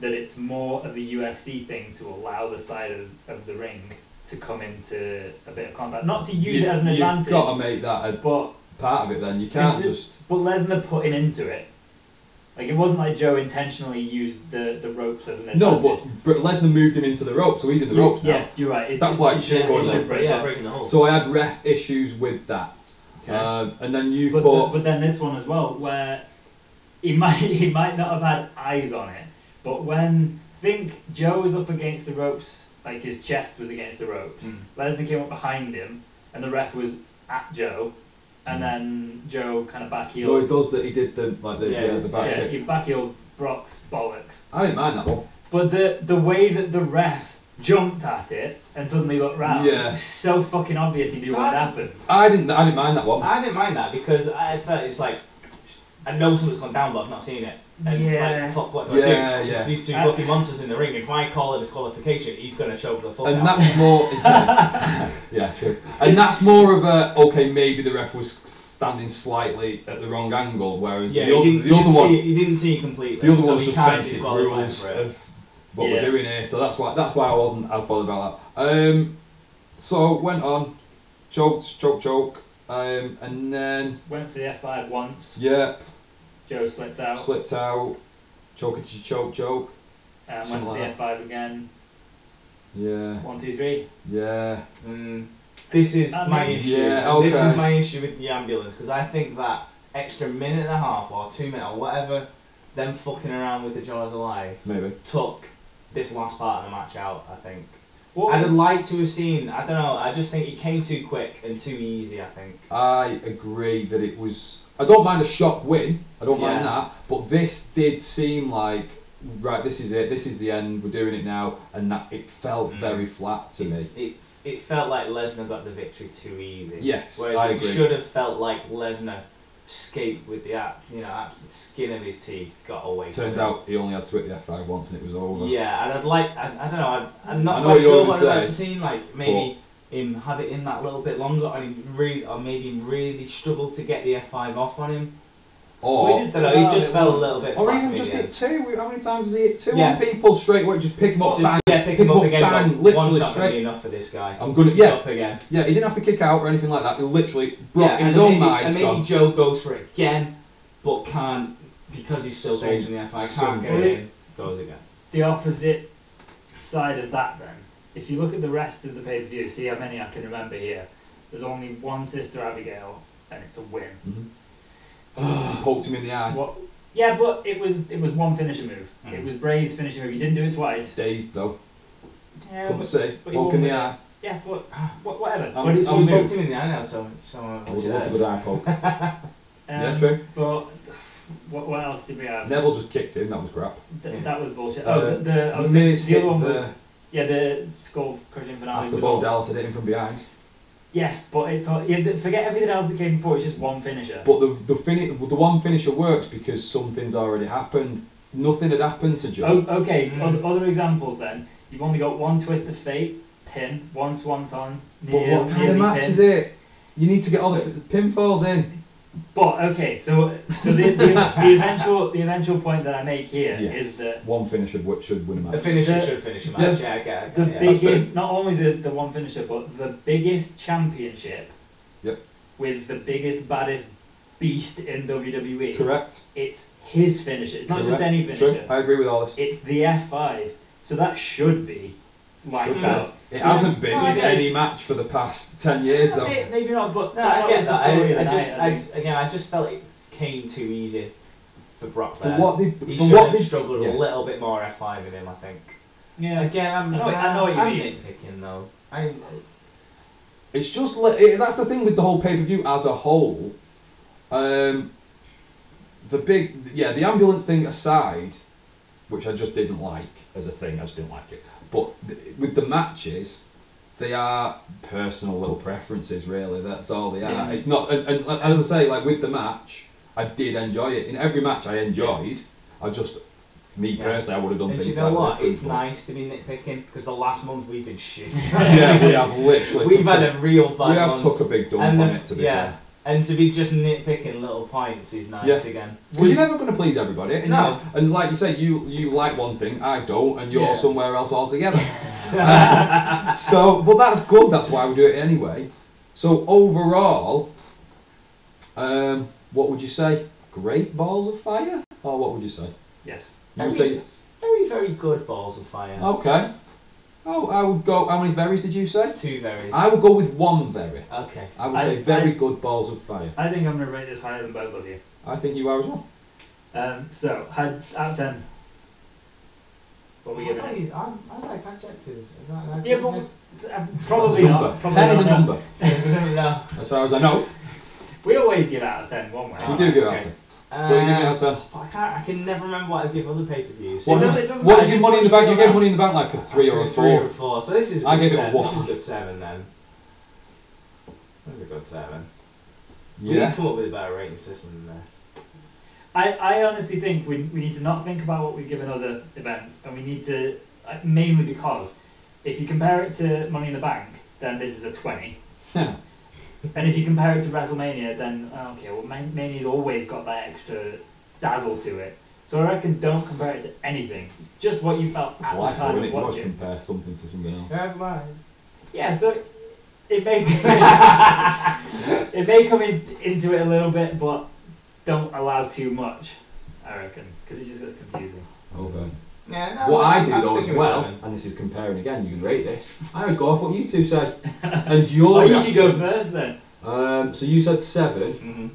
that it's more of a UFC thing to allow the side of the ring to come into a bit of contact, not to use it as an advantage. You've got to make that a but part of it. Then you can't just. But Lesnar put him into it. Like it wasn't like Joe intentionally used the ropes as an advantage. No, but Lesnar moved him into the ropes, so he's in the ropes now. Yeah, you're right. That's like you should going break that. breaking the hold. So I had ref issues with that. Okay. And then you've But, put. but then this one as well, where he might not have had eyes on it, but when Joe was up against the ropes, like his chest was against the ropes, Lesnar came up behind him, and the ref was at Joe, and then Joe kind of backheeled. No, it does that. He did the back Yeah, kick. he backheeled Brock's bollocks. I didn't mind that one. But the way that the ref jumped at it and suddenly looked round, Yeah. it was so fucking obvious he knew what had happened. I didn't mind that one. I didn't mind that because I felt it's like I know something's gone down, but I've not seen it. And Yeah. like, fuck, what do I do? Yeah, There's yeah. these two fucking monsters in the ring. If I call a disqualification, he's gonna choke the fuck And out. that's more. Yeah, true. And that's more of a okay. Maybe the ref was standing slightly at the wrong angle, whereas Yeah, the other one, he didn't see it completely. the other so one's he just can't basic disqualify him rules for it. of what Yeah. we're doing here. So that's why I wasn't as bothered about that. So went on, choke, and then Went for the F5 once, yeah, Joe slipped out, slipped out, choke, went something for the like F5 again, yeah, 1, 2, 3. yeah. This is I my mean- issue. Yeah, This okay. is my issue with the ambulance because I think that extra minute and a half or 2 minutes or whatever, them fucking around with the jaws alive Maybe. took this last part of the match out. I think. What I'd have liked to have seen. I don't know. I just think it came too quick and too easy. I think. I agree that it was. I don't mind a shock win. I don't mind Yeah. that. But this did seem like right. This is it. This is the end. We're doing it now, and that it felt very flat to me. It felt like Lesnar got the victory too easy. Yes, Whereas I it agree. should have felt like Lesnar escaped with the absolute skin of his teeth, got away. Turns from it. out he only had to hit the F5 once, and it was over. Yeah, and I'd like. I don't know. I'm not I know quite what you're sure gonna what I'd like say, to see. Like maybe him have it in that little bit longer, and maybe really struggled to get the F5 off on him. Or We I don't know. He just felt a little bit. or flat even to me just in the hit two. How many times has he hit two Yeah. on people straight away? Just pick him up, Just, bang. yeah, pick him up again. bang, but literally one's not gonna be straight. enough for this guy. I'm gonna He's yeah. up again. Yeah, he didn't have to kick out or anything like that. He literally brought in and his then own maybe, mind. and maybe Joe goes for it again, but can't because he's still dazed from the F5. Can't get it in. Goes again. The opposite side of that then, if you look at the rest of the pay-per-view, see how many I can remember here, there's only one Sister Abigail, and it's a win. He poked him in the eye. What? Yeah, but it was one finisher move. It was Bray's finishing move. He didn't do it twice. Dazed though. Yeah, Couldn't see. but he Poke in won the with eye. Yeah, whatever. I'm- but it's So one we poked move. him in the eye now, so I would love to go eye poke. Yeah, Um, true. But what else did we have? Neville just kicked him. That was crap. That was bullshit. Uh, I was Miz thinking the other hit one the- was the skull crushing finale. After was Bo all- Dallas had hit him from behind. Yes, but it's not. Forget everything else that came before. It's just one finisher. But the one finisher works because something's already happened. Nothing had happened to Joe. Okay. Other examples then. You've only got one twist of fate, pin, one swanton, But what kind of match pin. is it? You need to get all the pinfalls in. But okay, so the eventual point that I make here is that one finisher should win a match. The finisher should finish a match. I get it. The biggest, not only the one finisher, but the biggest championship. Yep. With the biggest, baddest beast in WWE. Correct. It's his finisher. It's not Correct. just any finisher. True. I agree with all this. It's the F5. So that should be lights Should out. It hasn't been No, in any match for the past 10 years though. Maybe not, but No, I get was the that. story of the I night, just felt it came too easy for Brock For there. what they He for should what have they struggled yeah. a little bit more F5 in him, I think. Yeah. Again, I know what you I'm mean. nitpicking though. It's just that's the thing with the whole pay-per-view as a whole. The ambulance thing aside, which I just didn't like as a thing, I just didn't like it. But with the matches, they are personal little preferences, really. That's all they are. Yeah. It's not, and as I say, like with the match, I did enjoy it. In every match, I enjoyed. Me personally, I would have done And things you know like what? different, It's nice to be nitpicking because the last month we've been shit. Yeah, we have literally. We've had a real bad We have month. took a big dump And on the- it, to be yeah. fair. And to be just nitpicking little points is nice Yeah. again. Because you're never going to please everybody. And No. and like you say, you like one thing, I don't, and you're Yeah. somewhere else altogether. But that's good. That's why we do it anyway. So overall, what would you say? Great balls of fire, or what would you say? Yes. You would say yes. Very, very good balls of fire. Okay. Oh, I would go. How many berries did you say? 2 berries. I would go with 1 berry. Okay. I would say very good balls of fire. I think I'm going to rate this higher than both of you. I think you are as well. So, out of 10. What were we giving it? I like adjectives. Is that an Yeah, adjective? but probably That's a not. number. Probably 10 is a not, no. number, No. as far as I know. We always give out of 10 one way. We do give it out of 10. What do you give it out of 10? I can never remember what I give other pay-per-views. What, It doesn't what matter, did you just Money in the what Bank? you You feel gave Money in the Bank like a 3 or a 4. 3 or 4. So this is a I good gave it a 7. 1. This is a good 7 then. This is a good 7. We need Yeah. to come up with a better rating system than this. I honestly think we need to not think about what we've given other events, and we need to, mainly because if you compare it to Money in the Bank, then this is a 20. Yeah. And if you compare it to WrestleMania, then okay, well, Mania's always got that extra dazzle to it. So I reckon don't compare it to anything. It's just what you felt It's at the life, time though, of innit? You always watching. compare something to something else. That's life. Yeah, so it may it may come into it a little bit, but don't allow too much, I reckon, because it just gets confusing. Okay. Yeah, no, What I do I'm though as sticking with well, 7. and this is comparing again, you can rate this. I would go off what you two say. And your Oh, you should go reactions. first then. So you said 7. Mm-hmm.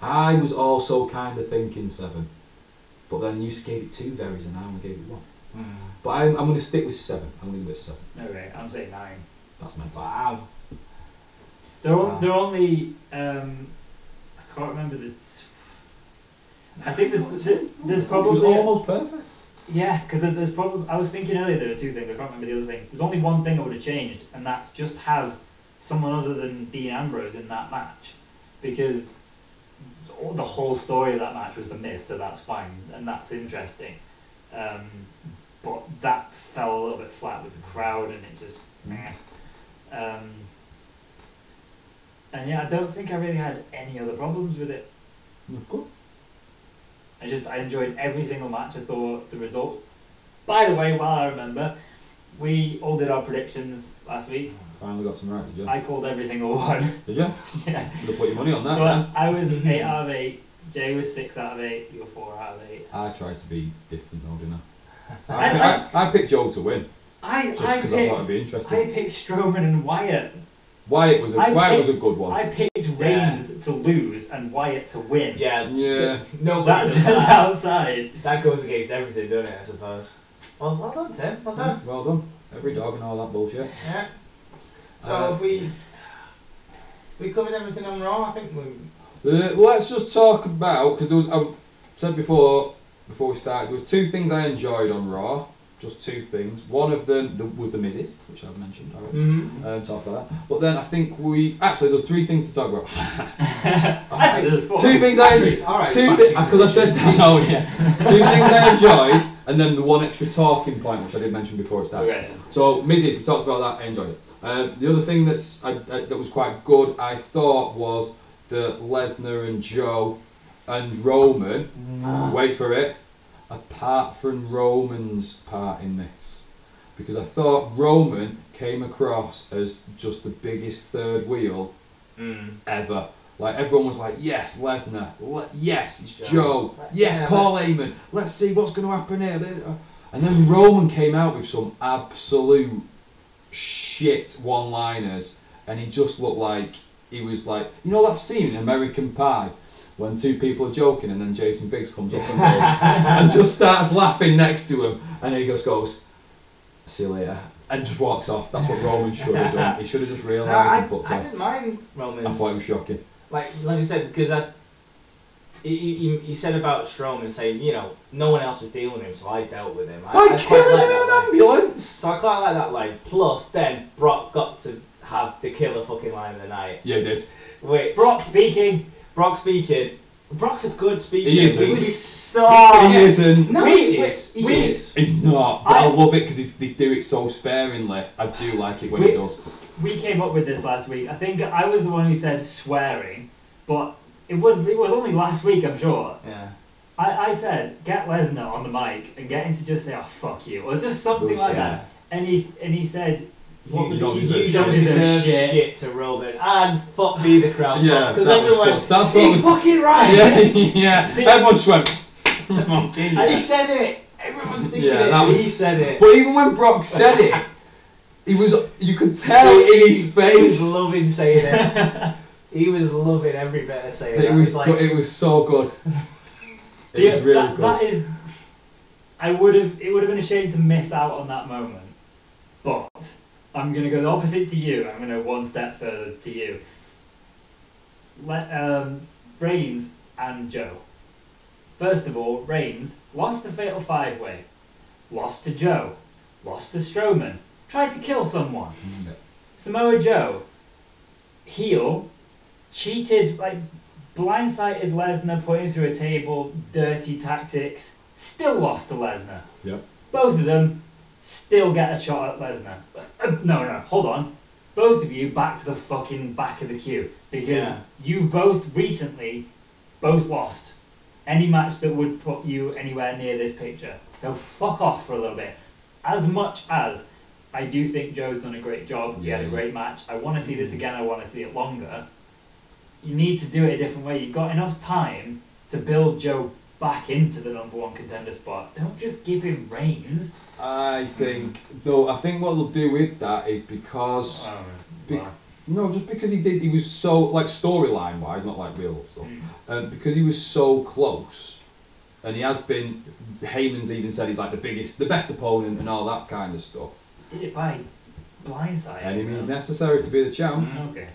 I was also kind of thinking 7. But then you gave it 2 berries and I only gave it 1. But I'm going to stick with 7. I'm going to give it 7. Okay, I'm saying 9. That's mental. Wow. They're only I can't remember the. I think there's It probably was almost perfect. yeah, because there's probably I was thinking earlier there were 2 things. I can't remember the other thing. There's only one thing I would have changed, and that's just have someone other than Dean Ambrose in that match, because the whole story of that match was the Miz, so that's fine and that's interesting. But that fell a little bit flat with the crowd, and it just meh. And yeah, I don't think I really had any other problems with it. Good. I enjoyed every single match. I thought the results. By the way, while I remember, we all did our predictions last week. Finally got some right, did you? I called every single one. Did you? Yeah. Should have put your money on that. So Then. I was 8 out of 8. Jay was 6 out of 8. You were 4 out of 8. I tried to be different though, didn't I? I picked Joe to win, just because I thought it'd be interesting. I picked Strowman and Wyatt. Wyatt was a good one. I picked Reigns to lose and Wyatt to win. Yeah. Yeah. No, That's outside. that goes against everything, doesn't it? I suppose. Well done, Tim. Well done. Well done. Every dog and all that bullshit. Yeah. So if we covered everything on Raw, I think we. Let's just talk about, because there was, I said before we started, there was 2 things I enjoyed on Raw, just two things. One of them was the Miz's, which I've mentioned already. Talked about that. But then I think there's three things to talk about. Actually, there's four. Two things because I said two things I enjoyed, and then the one extra talking point which I did mention before it started. Okay. So Miz's, we talked about that. I enjoyed it. The other thing that was quite good, I thought, was that Lesnar and Joe and Roman. Wait for it. Apart from Roman's part in this, because I thought Roman came across as just the biggest third wheel ever. Like everyone was like, yes, Lesnar, yes, it's Joe, yes, Paul Heyman, let's see what's going to happen here. And then Roman came out with some absolute shit one-liners, and he just looked like he was like, you know that scene in American Pie when two people are joking and then Jason Biggs comes up and just starts laughing next to him, and he just goes, see you later, and just walks off. That's what Roman should have done. He should have just realised and fucked I off. didn't mind Roman. I thought it was shocking. Like I said, because he said about Strowman saying, you know, no one else was dealing with him, so I dealt with him. I killing him in an ambulance! So I quite like that line. Plus, then Brock got to have the killer fucking line of the night. Yeah, he did. Wait, Brock speaking. Brock's a good speaker. He isn't. He isn't. No, he is. He is. He's not. But I love it because they do it so sparingly. I do like it when he does. We came up with this last week. I think I was the one who said swearing, but it was only last week, I'm sure. Yeah. I said get Lesnar on the mic and get him to just say, "Oh fuck you," or just something like that. And he said, "What was it? You don't deserve shit to Roman." And fuck me, the crowd. Yeah, because everyone. That's what he's fucking right. Yeah. Everyone just went. And he said it. Everyone's thinking it. He said it. But even when Brock said it, you could tell in his face. He was loving saying it. He was loving every bit of saying it. It was so good. It was really good. That is, it would have been a shame to miss out on that moment. But I'm going to go the opposite to you. I'm going to go one step further to you. Reigns and Joe. First of all, Reigns lost the Fatal 5-Way, lost to Joe, lost to Strowman, tried to kill someone. Samoa Joe, heel, cheated, blindsided Lesnar, put him through a table, dirty tactics, still lost to Lesnar. Yep. Both of them still get a shot at Lesnar. No, hold on. Both of you back to the fucking back of the queue, because you both recently lost any match that would put you anywhere near this picture. So fuck off for a little bit. As much as I do think Joe's done a great job, he had a great match, I want to see this again, I want to see it longer, you need to do it a different way. You've got enough time to build Joe back into the number one contender spot. Don't just give him Reigns. I think what they'll do with that is because... No, just because he was so, storyline wise, not like real stuff, because he was so close, and he has been, Heyman's even said he's the best opponent and all that kind of stuff. Did it by blindside. Any means necessary to be the champ. Okay.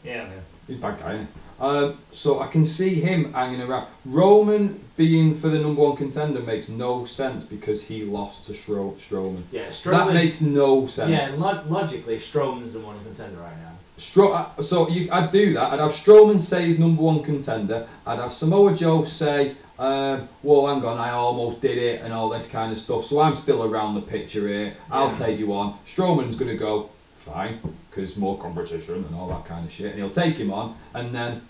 Yeah, man. He's a bad guy, isn't he? So I can see him hanging around. Roman being for the number one contender makes no sense because he lost to Strowman. Yeah, Strowman. That makes no sense. Yeah, logically, Strowman's the number one contender right now. I'd do that. I'd have Strowman say he's number one contender. I'd have Samoa Joe say, "Whoa, hang on, I almost did it," and all this kind of stuff. So I'm still around the picture here. I'll take you on. Strowman's gonna go, fine, because more competition and all that kind of shit, and he'll take him on, and then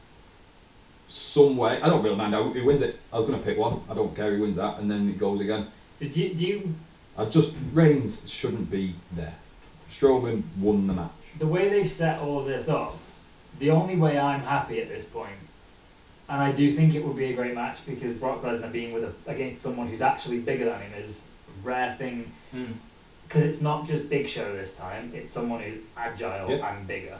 some way, I don't really mind how he wins it. I was gonna pick one. I don't care who wins that, and then it goes again. So do you? Reigns shouldn't be there. Strowman won the match. The way they've set all this up, the only way I'm happy at this point, and I do think it would be a great match because Brock Lesnar being against someone who's actually bigger than him is a rare thing. Because it's not just Big Show this time, it's someone who's agile and bigger.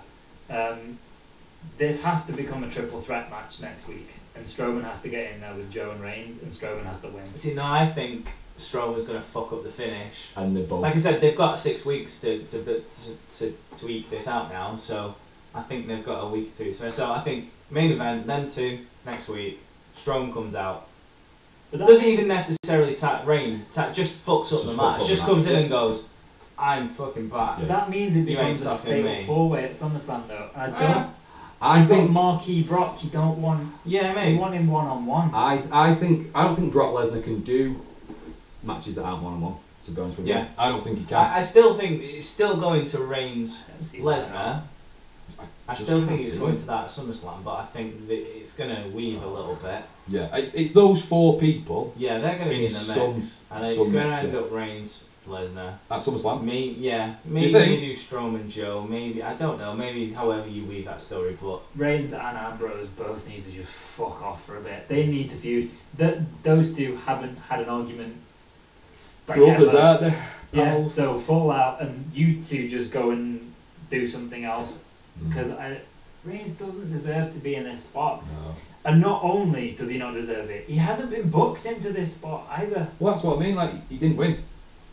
This has to become a triple threat match next week, and Strowman has to get in there with Joe and Reigns, and Strowman has to win. See, now I think Strowman's going to fuck up the finish. And they both. Like I said, they've got 6 weeks to eke this out now, so I think they've got a week or two. So I think main event, then 2 next week. Strowman comes out, But doesn't even necessarily tap Reigns. Just fucks up the match. Just comes in and goes, "I'm fucking back." Yeah. That means it You ain't becomes a stopping fatal me. 4-way at SummerSlam though. And I you've got think Marquis Brock. You don't want. Yeah, You mate. want him 1-on-1. I don't think Brock Lesnar can do matches that aren't 1-on-1. To be honest with you, Yeah. I don't think he can. I still think it's still going to Reigns I don't see why Lesnar. not. I just still can't think it's see going it. to that at SummerSlam, but I think that it's going to weave a little bit. Yeah, it's those 4 people Yeah, they're going to be in the some- mix, and it's some going to mix, end yeah. up Reigns, Lesnar. at SummerSlam. Maybe think? you do Strowman, Joe. Maybe I don't know. Maybe however you weave that story, but Reigns and Ambrose both need to just fuck off for a bit. They need to feud. Those two haven't had an argument. Like Brothers, ever. aren't they? Yeah, Pals. so fall out and you two just go and do something else. Because Reigns doesn't deserve to be in this spot. No. And not only does he not deserve it, he hasn't been booked into this spot either. Well, that's what I mean. Like, he didn't win,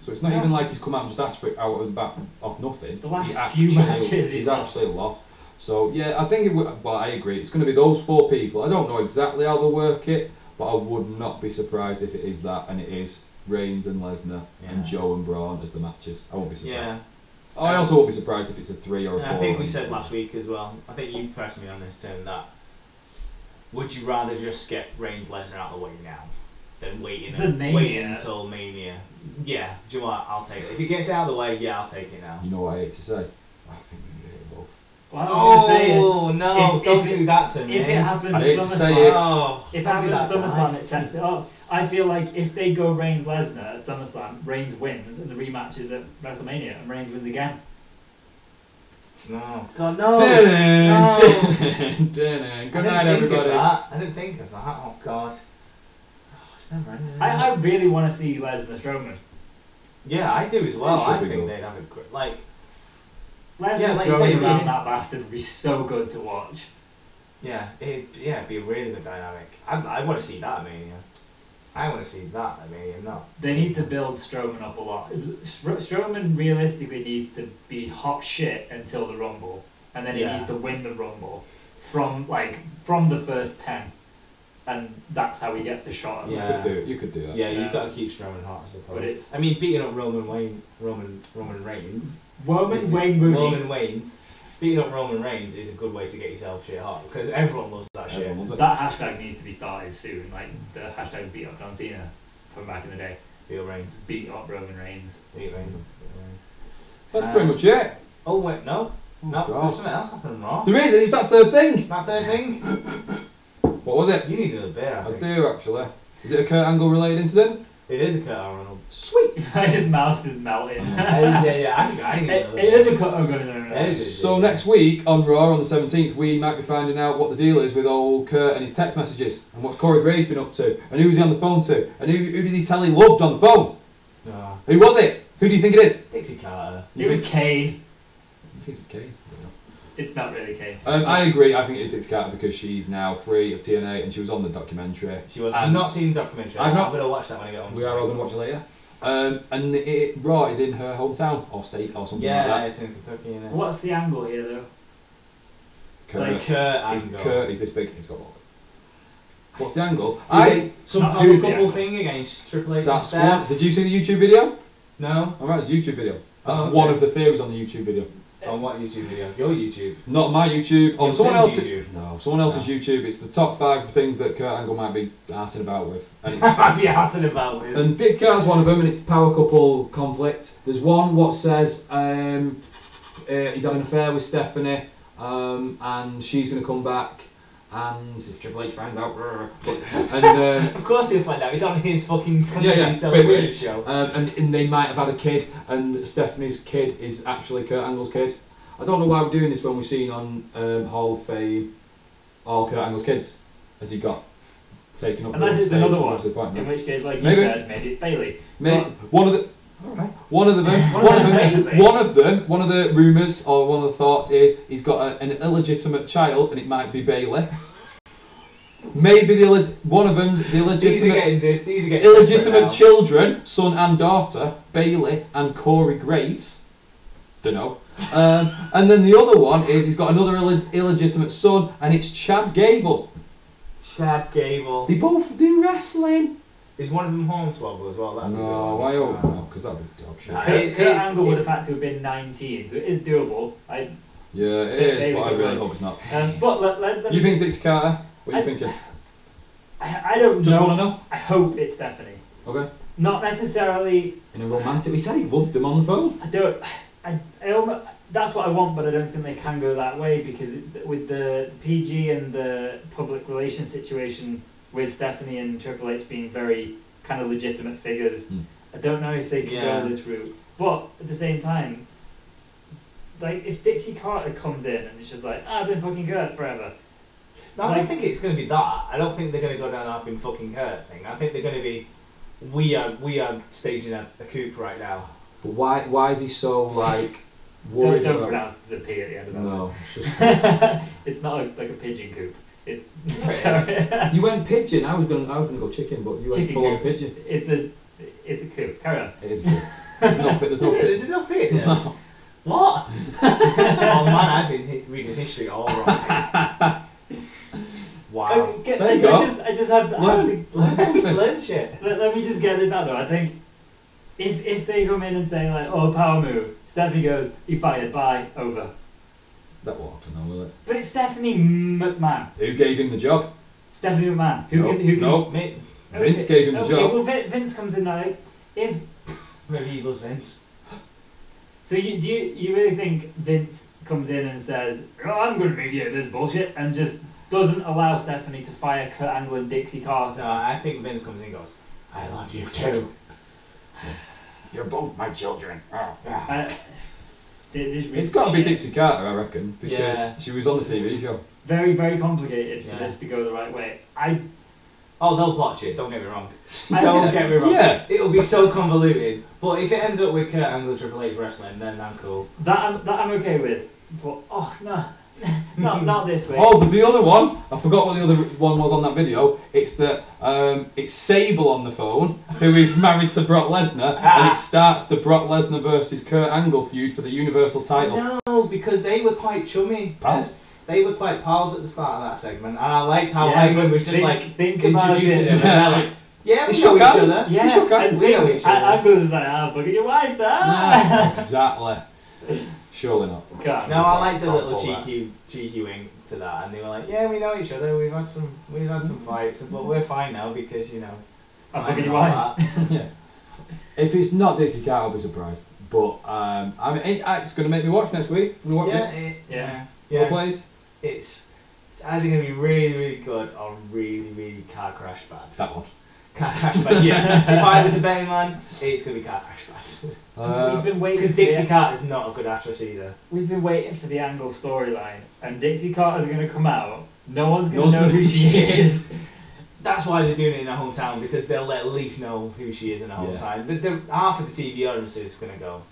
so it's not No. even like he's come out and just asked for it out of the back off nothing. The last He few actually- matches he's he's lost. actually lost. So yeah, I think it would. Well, I agree. It's going to be those 4 people. I don't know exactly how they'll work it, but I would not be surprised if it is that, and it is Reigns and Lesnar and Yeah. Joe and Braun as the matches. I won't be surprised. yeah. I also won't be surprised if it's a 3 or a 4. And I think we and- said last week as well. I think you pressed me on this, Tim. That would you rather just get Reigns Lesnar out of the way now than waiting until Mania? Yeah. Do you know what? I'll take it. If he gets it out of the way, yeah, I'll take it now. You know what I hate to say? I think we can get it both. Well, I was going to say, Oh no! Don't if do that to me. if it happens I at hate to say SummerSlam, it. Oh, if it don't do happens at that, SummerSlam, guy. it sets it up. I feel like if they go Reigns Lesnar at SummerSlam, Reigns wins, and the rematch is at WrestleMania, and Reigns wins again. No. God no. Dun, No. dun, dun. Good night, everybody. I didn't think of that. Oh God. Oh, it's never ending. I really want to see Lesnar Strowman. Yeah, I do as well. It should I be think good. they'd have a great like. Lesnar Yeah, like you throwing say, around yeah. that bastard would be so good to watch. Yeah, it'd be a really good dynamic. I want to see that at Mania. I want to see that at Mania. Not. They need to build Strowman up a lot. Strowman realistically needs to be hot shit until the Rumble, and then he Yeah. needs to win the Rumble from the first 10, and that's how he gets the shot. At Yeah. Lesnar. You could do that. Yeah, Yeah. you've got to keep Strowman hot, I suppose. But it's- I mean, beating up Roman Reigns. Roman is- Wayne Rooney. Roman Reigns. Beating up Roman Reigns is a good way to get yourself shit hot because everyone loves that shit. Everyone loves it. That hashtag needs to be started soon. Like the hashtag beat up John Cena from back in the day. Beat up Reigns. Beat up Roman Reigns. Beat Reigns. So that's pretty much it. Oh wait, no, no. God. There's something else happening wrong. There is. It's that 3rd thing. That third thing. What was it? You need another beer, I I think. do actually. Is it a Kurt Angle related incident? It is a Kurt Angle. Sweet. His mouth is melting. Yeah. I need It another is beer. a cut. Oh, no. It is. So next week on Raw on the 17th, we might be finding out what the deal is with old Kurt and his text messages, and what's Corey Graves been up to, and who was he on the phone to, and who did he tell he loved on the phone? No. Who was it? Who do you think it is? Dixie Carter. It was Kane. You think it's Kane? It's not really Kane. I agree. I think it is Dix Carter because she's now free of TNA and she was on the documentary. She was. I've not seen the documentary. I've not- I'm gonna watch that when I get home. We are all going to watch it later. And Raw is in her hometown or state or something Yeah, like that. it's in Kentucky, innit? What's the angle here, though? Like Kurt He's Angle. Kurt is this big. He's got what? What's the angle? Some Not power who's the couple angle. thing against Triple H and That's one. Steph. Did you see the YouTube video? No. Alright, it's a YouTube video. That's Oh, okay. one of the theories on the YouTube video. On what YouTube video? Your YouTube. Not my YouTube. On It's someone Tim's else's. YouTube. No, someone else's YouTube. It's the top 5 things that Kurt Angle might be arsing about with. And it's, Have you asked about with? and Dick Carter's one of them, and it's power couple conflict. There's one what says he's having an affair with Stephanie, and she's going to come back, and if Triple H finds out, and Of course he'll find out. He's on his fucking yeah, his bit television weird. show. and they might have had a kid, and Stephanie's kid is actually Kurt Angle's kid. I don't know why we're doing this when we've seen on Hall of Fame all Kurt Angle's kids as he got taken up. Unless the it's stage another and one. got to the point, In no? which case, like Maybe. you said, maybe it's Bailey. Maybe But- one of the. Alright. One of the rumours or one of the thoughts is he's got an illegitimate child and it might be Bailey. Maybe one of them's the These are illegitimate getting illegitimate children, son and daughter, Bailey and Corey Graves. Don't know. And then the other one is he's got another illegitimate son and it's Chad Gable. Chad Gable. They both do wrestling. Is one of them Hornswoggle as well? That'd be No, good. I hope not, because that'd be dog shit. Nah. Kurt Angle would have had to have been 19, so it is doable. Yeah, it is, but I really hope it's not. But let You me think Dixie Carter? What are you thinking? I don't Just know. want to know? I hope it's Stephanie. Okay. Not necessarily. In a romantic, he said he loved him on the phone. I don't. I almost, that's what I want, but I don't think they can go that way because with the PG and the public relations situation with Stephanie and Triple H being very kind of legitimate figures, I don't know if they can go this route. But at the same time, like if Dixie Carter comes in and it's just like, I've been fucking Kurt forever. No, I don't think it's going to be that. I don't think they're going to go down I've been fucking Kurt thing. I think they're going to be, we are staging a coup right now. But why is he so like worried Don't about... pronounce the P at the end of that. No, it's just... It's not like a pigeon coop. It's It You went pigeon. I was gonna go chicken, but you went Chicken full on coop. pigeon. It's a coup. Carry on. It is good. There's no pit. There's no pit. Is it not fit? No. What? Oh man, I've been reading history all wrong. Wow. There you go. I just have Learn something. Learn shit. let me just get this out though. I think if they come in and say like, oh, power move, Stephanie goes, you fired, bye, over. That won't happen, will it? But it's Stephanie McMahon. Who gave him the job? Stephanie McMahon. Who can? No. Mate, Vince gave him the job. Well, Vince comes in like, if maybe he loves Vince. so, you really think Vince comes in and says, oh, I'm going to mediate this bullshit, and just doesn't allow Stephanie to fire Kurt Angle and Dixie Carter? No, I think Vince comes in and goes, I love you too. You're both my children. It's got to be Dixie Carter, I reckon, because she was on the TV show. Very, very complicated for Yeah. this to go the right way. Oh, they'll botch it, don't get me wrong. I- Don't get me wrong. Yeah. It'll be so convoluted. But if it ends up with Kurt Angle Triple H wrestling, then I'm cool. That I'm okay with. But oh no, not this way. Oh, the other one. I forgot what the other one was on that video. It's that it's Sable on the phone, who is married to Brock Lesnar, and it starts the Brock Lesnar versus Kurt Angle feud for the Universal title. No, because they were quite chummy. Pals. They were quite pals at the start of that segment, and I liked how Yeah, Heyman but was just think about introducing it. him, and they're like, yeah, we They know shook each hands. other. Yeah, shook hands. and We know think each other. Angle's is like, ah, fucking your wife, Nah, exactly. Surely not. No, I like the little cheeky wink to that, and they were like, yeah, we know each other. We've had some fights, but we're fine now because you know. I'm fucking time your and wife. all that. Yeah. If it's not Dixie Carter, I'll be surprised. But I mean, it's going to make me watch next week. I'm going to watch it. Yeah. All plays. It's either going to be really, really good or really, really car crash bad. That one. Car crash bad. Yeah. If I was a betting man, it's going to be car crash bad. We've been waiting Because for the- Dixie Carter's not a good actress either. We've been waiting for the Angle storyline, and Dixie Carter's going to come out. No one's No going to one's know who she is. That's why they're doing it in her hometown, because they'll at least know who she is in her Yeah. hometown. Half of the TV audience is going to go.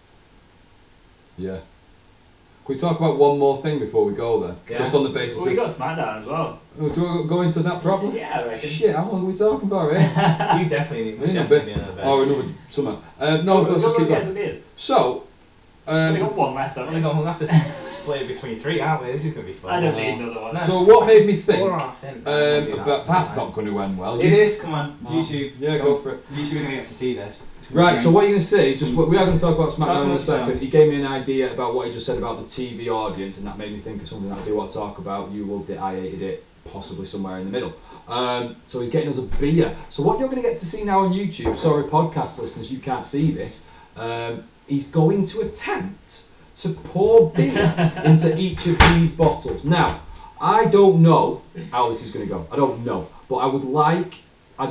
Yeah. Can we talk about one more thing before we go then? Yeah. Just on the basis Well, we of... got SmackDown as well. Oh, do we go into that properly? Yeah, I reckon. Shit, how long are we talking about here? You definitely need Yeah, another bet. Or another summer. No, let's just keep Yes, going. it is. So, We got one left, haven't we? We'll have to split it between three, aren't we? This is going to be fun. I don't need another one. so what made me think... Four off in. Don't do that. but that's not going to end well. It is, come on. Oh. YouTube. Yeah, go for it. YouTube are going to get to see this. Right, so what are you going to say? Just we are going to talk about SmackDown in a Talk second. about He gave me an idea about what he just said about the TV audience, and that made me think of something that I do want to talk about. You loved it, I hated it, possibly somewhere in the middle. So he's getting us a beer. So what you're going to get to see now on YouTube, sorry podcast listeners, you can't see this, he's going to attempt to pour beer into each of these bottles. Now, I don't know how this is going to go. I don't know, but I'd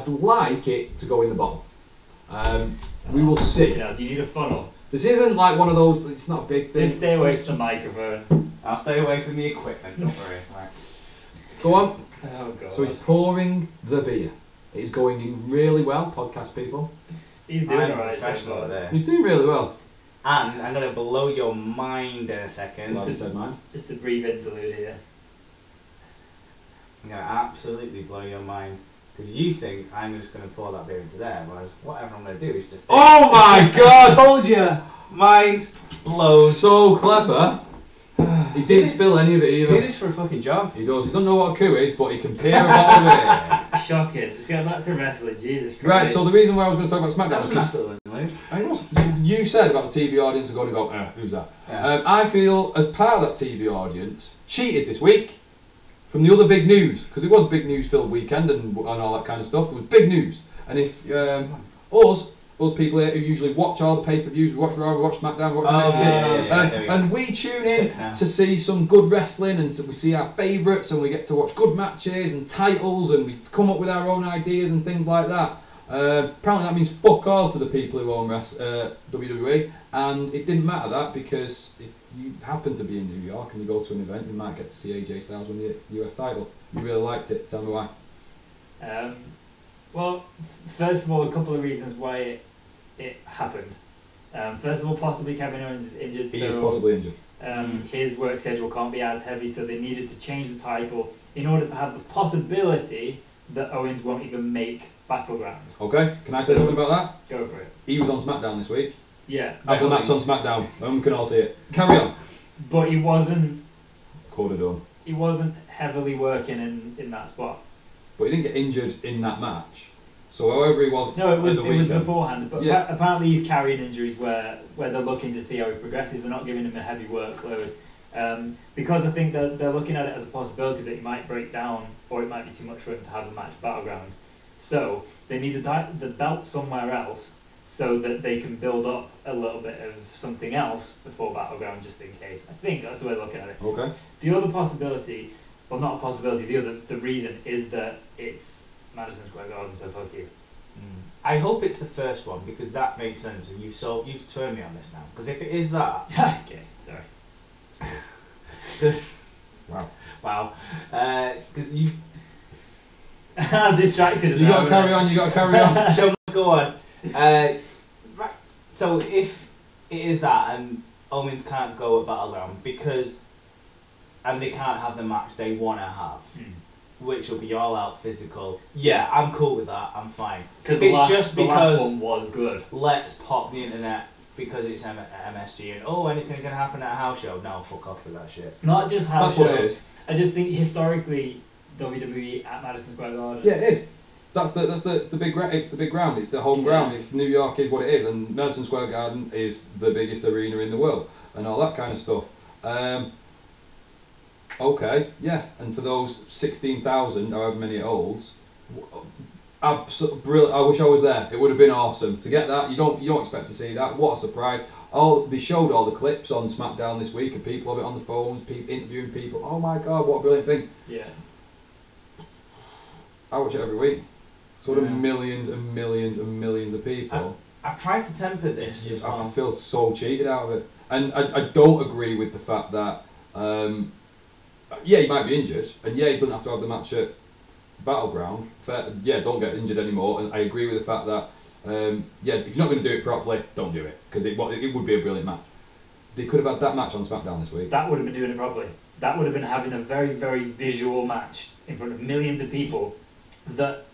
like it to go in the bottle. We will see. Yeah, do you need a funnel? This isn't like one of those. It's not a big thing. Just stay away from the microphone. I'll stay away from the equipment, don't worry. Right. Go on. Oh god. So he's pouring the beer. It's going in really well, podcast people. He's doing I'm a alright so professional far. there. He's doing really well. And I'm going to blow your mind in a second. Glad he said mine. Just a brief interlude here. I'm going to absolutely blow your mind. Because you think I'm just going to pour that beer into there, whereas whatever I'm going to do is just... Oh my god! Told you! Mind blown. So clever. He didn't spill any of it Do either. this for a fucking job. He does. He doesn't know what a coup is, but he can peer a bottle of it. Shocking. Let's get back to wrestling. Jesus Christ. Right, so the reason why I was going to talk about SmackDown That was is a nice because little interlude. I know you said about the TV audience and going to go, who's that? Yeah. I feel as part of that TV audience cheated this week from the other big news, because it was a big news filled weekend and all that kind of stuff. There was big news, and if us people here who usually watch all the pay-per-views, we watch Raw, we watch SmackDown, we watch NXT, and we tune in to see some good wrestling, and so we see our favourites, and we get to watch good matches and titles, and we come up with our own ideas and things like that. Apparently that means fuck all to the people who own WWE, and it didn't matter that, because if you happen to be in New York and you go to an event, you might get to see AJ Styles win the US title. You really liked it. Tell me why. Well, first of all, a couple of reasons why it happened. First of all, possibly Kevin Owens is injured. He is possibly injured. His work schedule can't be as heavy, so they needed to change the title in order to have the possibility that Owens won't even make Battleground. Okay, can I say something about that? Go for it. He was on SmackDown this week. Yeah. Had the match on SmackDown, and we can all see it. Carry on. But he wasn't Could have done. he wasn't heavily working in that spot. But he didn't get injured in that match. So however he was No, it was at the it was weekend- beforehand. But Yeah. apparently he's carrying injuries where they're looking to see how he progresses. They're not giving him a heavy workload. Because I think that they're looking at it as a possibility that he might break down, or it might be too much for him to have the match Battleground. So they need the belt somewhere else, so that they can build up a little bit of something else before Battleground, just in case. I think that's the way they're looking at it. Okay. The other possibility, well, not a possibility. The reason is that it's Madison Square Garden, so fuck you. I hope it's the first one, because that makes sense, and you've turned me on this now. Because if it is that, Okay, sorry. wow, because you I'm distracted. You got to carry on. You got to carry on. show must go on. Right. So if it is that, and Owens can't go at Battleground and they can't have the match they want to have, which will be all out physical. Yeah, I'm cool with that. I'm fine. Because If the it's last one was good. let's pop the internet because it's MSG and anything can happen at a house show. No, fuck off with that shit. Not just how That's what it is. I just think historically WWE at Madison Square Garden. Yeah, it is. It's the big ground. It's the home ground. It's New York is what it is, and Madison Square Garden is the biggest arena in the world, and all that kind of stuff. Okay, yeah, and for those 16,000, however many it holds, absolutely brilliant. I wish I was there. It would have been awesome to get that. You don't expect to see that. What a surprise! They showed all the clips on SmackDown this week of people of it on the phones, people interviewing people. Oh my god, what a brilliant thing! Yeah. I watch it every week. Sort of millions and millions and millions of people. I've tried to temper this as well. I feel so cheated out of it, and I don't agree with the fact that yeah, he might be injured, and yeah, he doesn't have to have the match at Battleground. Don't get injured anymore. And I agree with the fact that yeah, if you're not going to do it properly, don't do it, because it would be a brilliant match. They could have had that match on SmackDown this week. That would have been doing it properly. That would have been having a very, very visual match in front of millions of people. That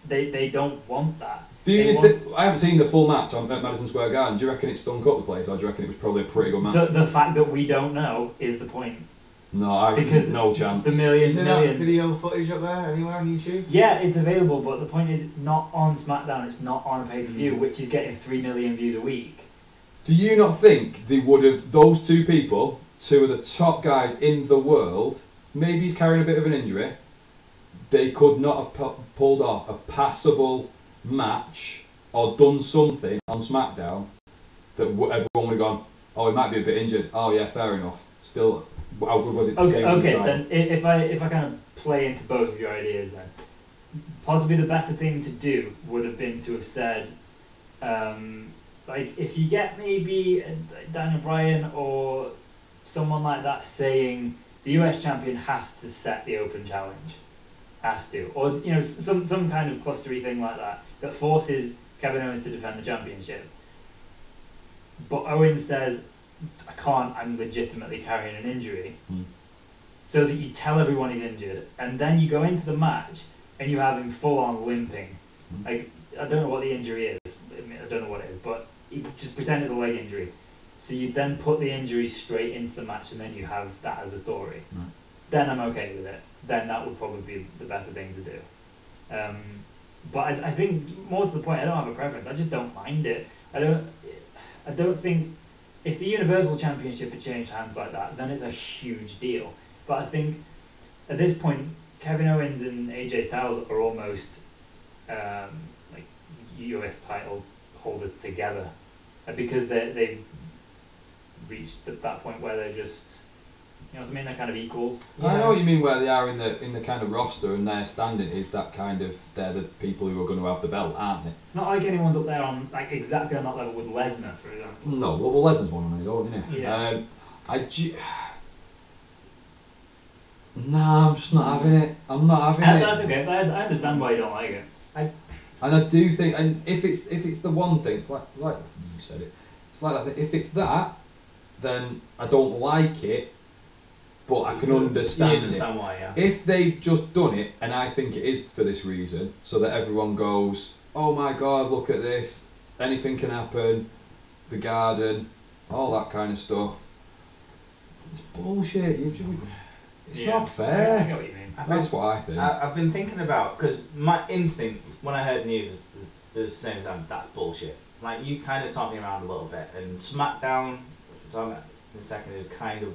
they don't want that. Do you think? I haven't seen the full match at Madison Square Garden. Do you reckon it stunk up the place, or do you reckon it was probably a pretty good match? The fact that we don't know is the point. No, because no chance. The millions, Is there millions. video footage up there anywhere on YouTube? Yeah, it's available, but the point is, it's not on SmackDown. It's not on a pay-per-view, which is getting 3 million views a week. Do you not think they would have, those two people, two of the top guys in the world, maybe he's carrying a bit of an injury, they could not have pulled off a passable match or done something on SmackDown that everyone would have gone, oh, he might be a bit injured. Oh yeah, fair enough. Still, how good was it to see him Okay, inside? then if I kind of play into both of your ideas, then possibly the better thing to do would have been to have said, like, if you get maybe Daniel Bryan or someone like that saying the US champion has to set the open challenge, has to, or some kind of clustery thing like that forces Kevin Owens to defend the championship. But Owens says, I can't, I'm legitimately carrying an injury. So that you tell everyone he's injured, and then you go into the match and you have him full on limping. Like, I don't know what the injury is. I don't know what it is, but you just pretend it's a leg injury. so you then put the injury straight into the match and then you have that as a story, Right. then I'm okay with it. Then that would probably be the better thing to do. But I think, more to the point, I don't have a preference. I just don't mind it. I don't think, if the Universal Championship had changed hands like that, then it's a huge deal. But I think at this point, Kevin Owens and AJ Styles are almost like US title holders together, because they've reached that point where they're just, you know what I mean, they're kind of equals. I know what you mean, where they are in the kind of roster, and their standing is that kind of, they're the people who are going to have the belt, aren't they? It's not like anyone's up there on, like, exactly on that level with Lesnar, for example. No, well, Lesnar's one on his own, isn't he? Yeah. Nah, I'm just not having it. I'm not having it. That's okay, but I understand why you don't like it. And I do think, and if it's the one thing, it's like you said it, it's like that. If it's that, then I don't like it, but I can understand it. Why, yeah. If they've just done it, and I think it is for this reason, so that everyone goes, oh my god, look at this, anything can happen, the garden, all that kind of stuff. It's bullshit. It's not I fair. get what you mean. That's what I think. I've been thinking about, because my instinct when I heard the news was the same as Adam's, that's bullshit. Like, you kind of talked me around a little bit, and SmackDown, which we're talking about in a second, is kind of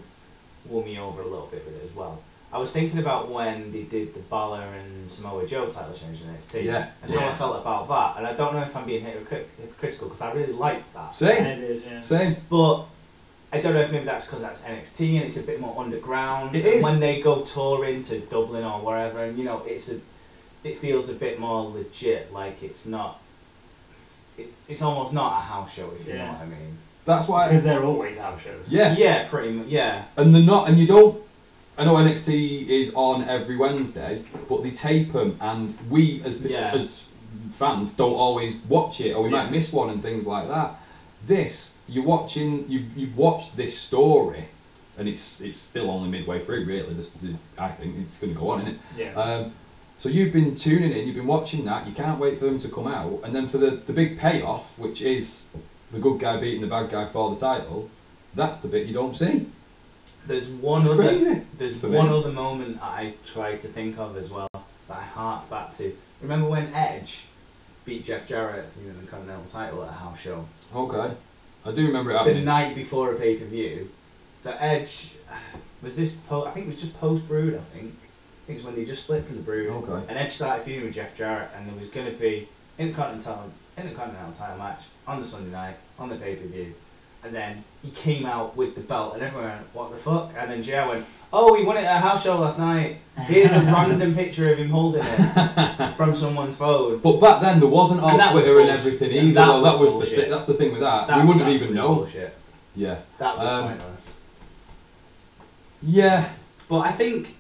won me over a little bit with it as well. I was thinking about when they did the Balor and Samoa Joe title change in NXT, Yeah. and how I felt about that, and I don't know if I'm being hypocritical, because I really liked that. Same. I did, yeah. Same. But I don't know if maybe that's because that's NXT and it's a bit more underground. It is. When they go touring to Dublin or wherever, and you know, it feels a bit more legit. Like it's not. It's almost not a house show, if you know what I mean. That's why. Because they're always house shows. Yeah. Yeah, pretty much. Yeah. And they're not, and you don't. I know NXT is on every Wednesday, but they tape them, and we as fans don't always watch it, or we might miss one and things like that. This, you're watching, you've watched this story, and it's still only midway through, really. I think it's going to go on, isn't it? Yeah. So you've been tuning in, you've been watching that. You can't wait for them to come out, and then for the big payoff, which is the good guy beating the bad guy for the title. That's the bit you don't see. There's one It's other. crazy. There's for one me. other moment I try to think of as well that I harked back to. Remember when Edge beat Jeff Jarrett for the Intercontinental title at a house show? Okay, I do remember it The happening. night before a pay-per-view. So Edge, was this I think it was just post-Brood, I think it was when they just split from the Brood. Okay. And Edge started feuding with Jeff Jarrett, and there was going to be Intercontinental title match on the Sunday night, on the pay-per-view. And then he came out with the belt, and everyone went, what the fuck? And then JR went, oh, he won it at a house show last night. Here's a random picture of him holding it from someone's phone. But back then there wasn't all And that Twitter was and bullshit. everything Yeah, either. that Though. That was was bullshit. that's the thing with that. That We was wouldn't even absolute know. Bullshit. Yeah. That was pointless. Yeah. But I think,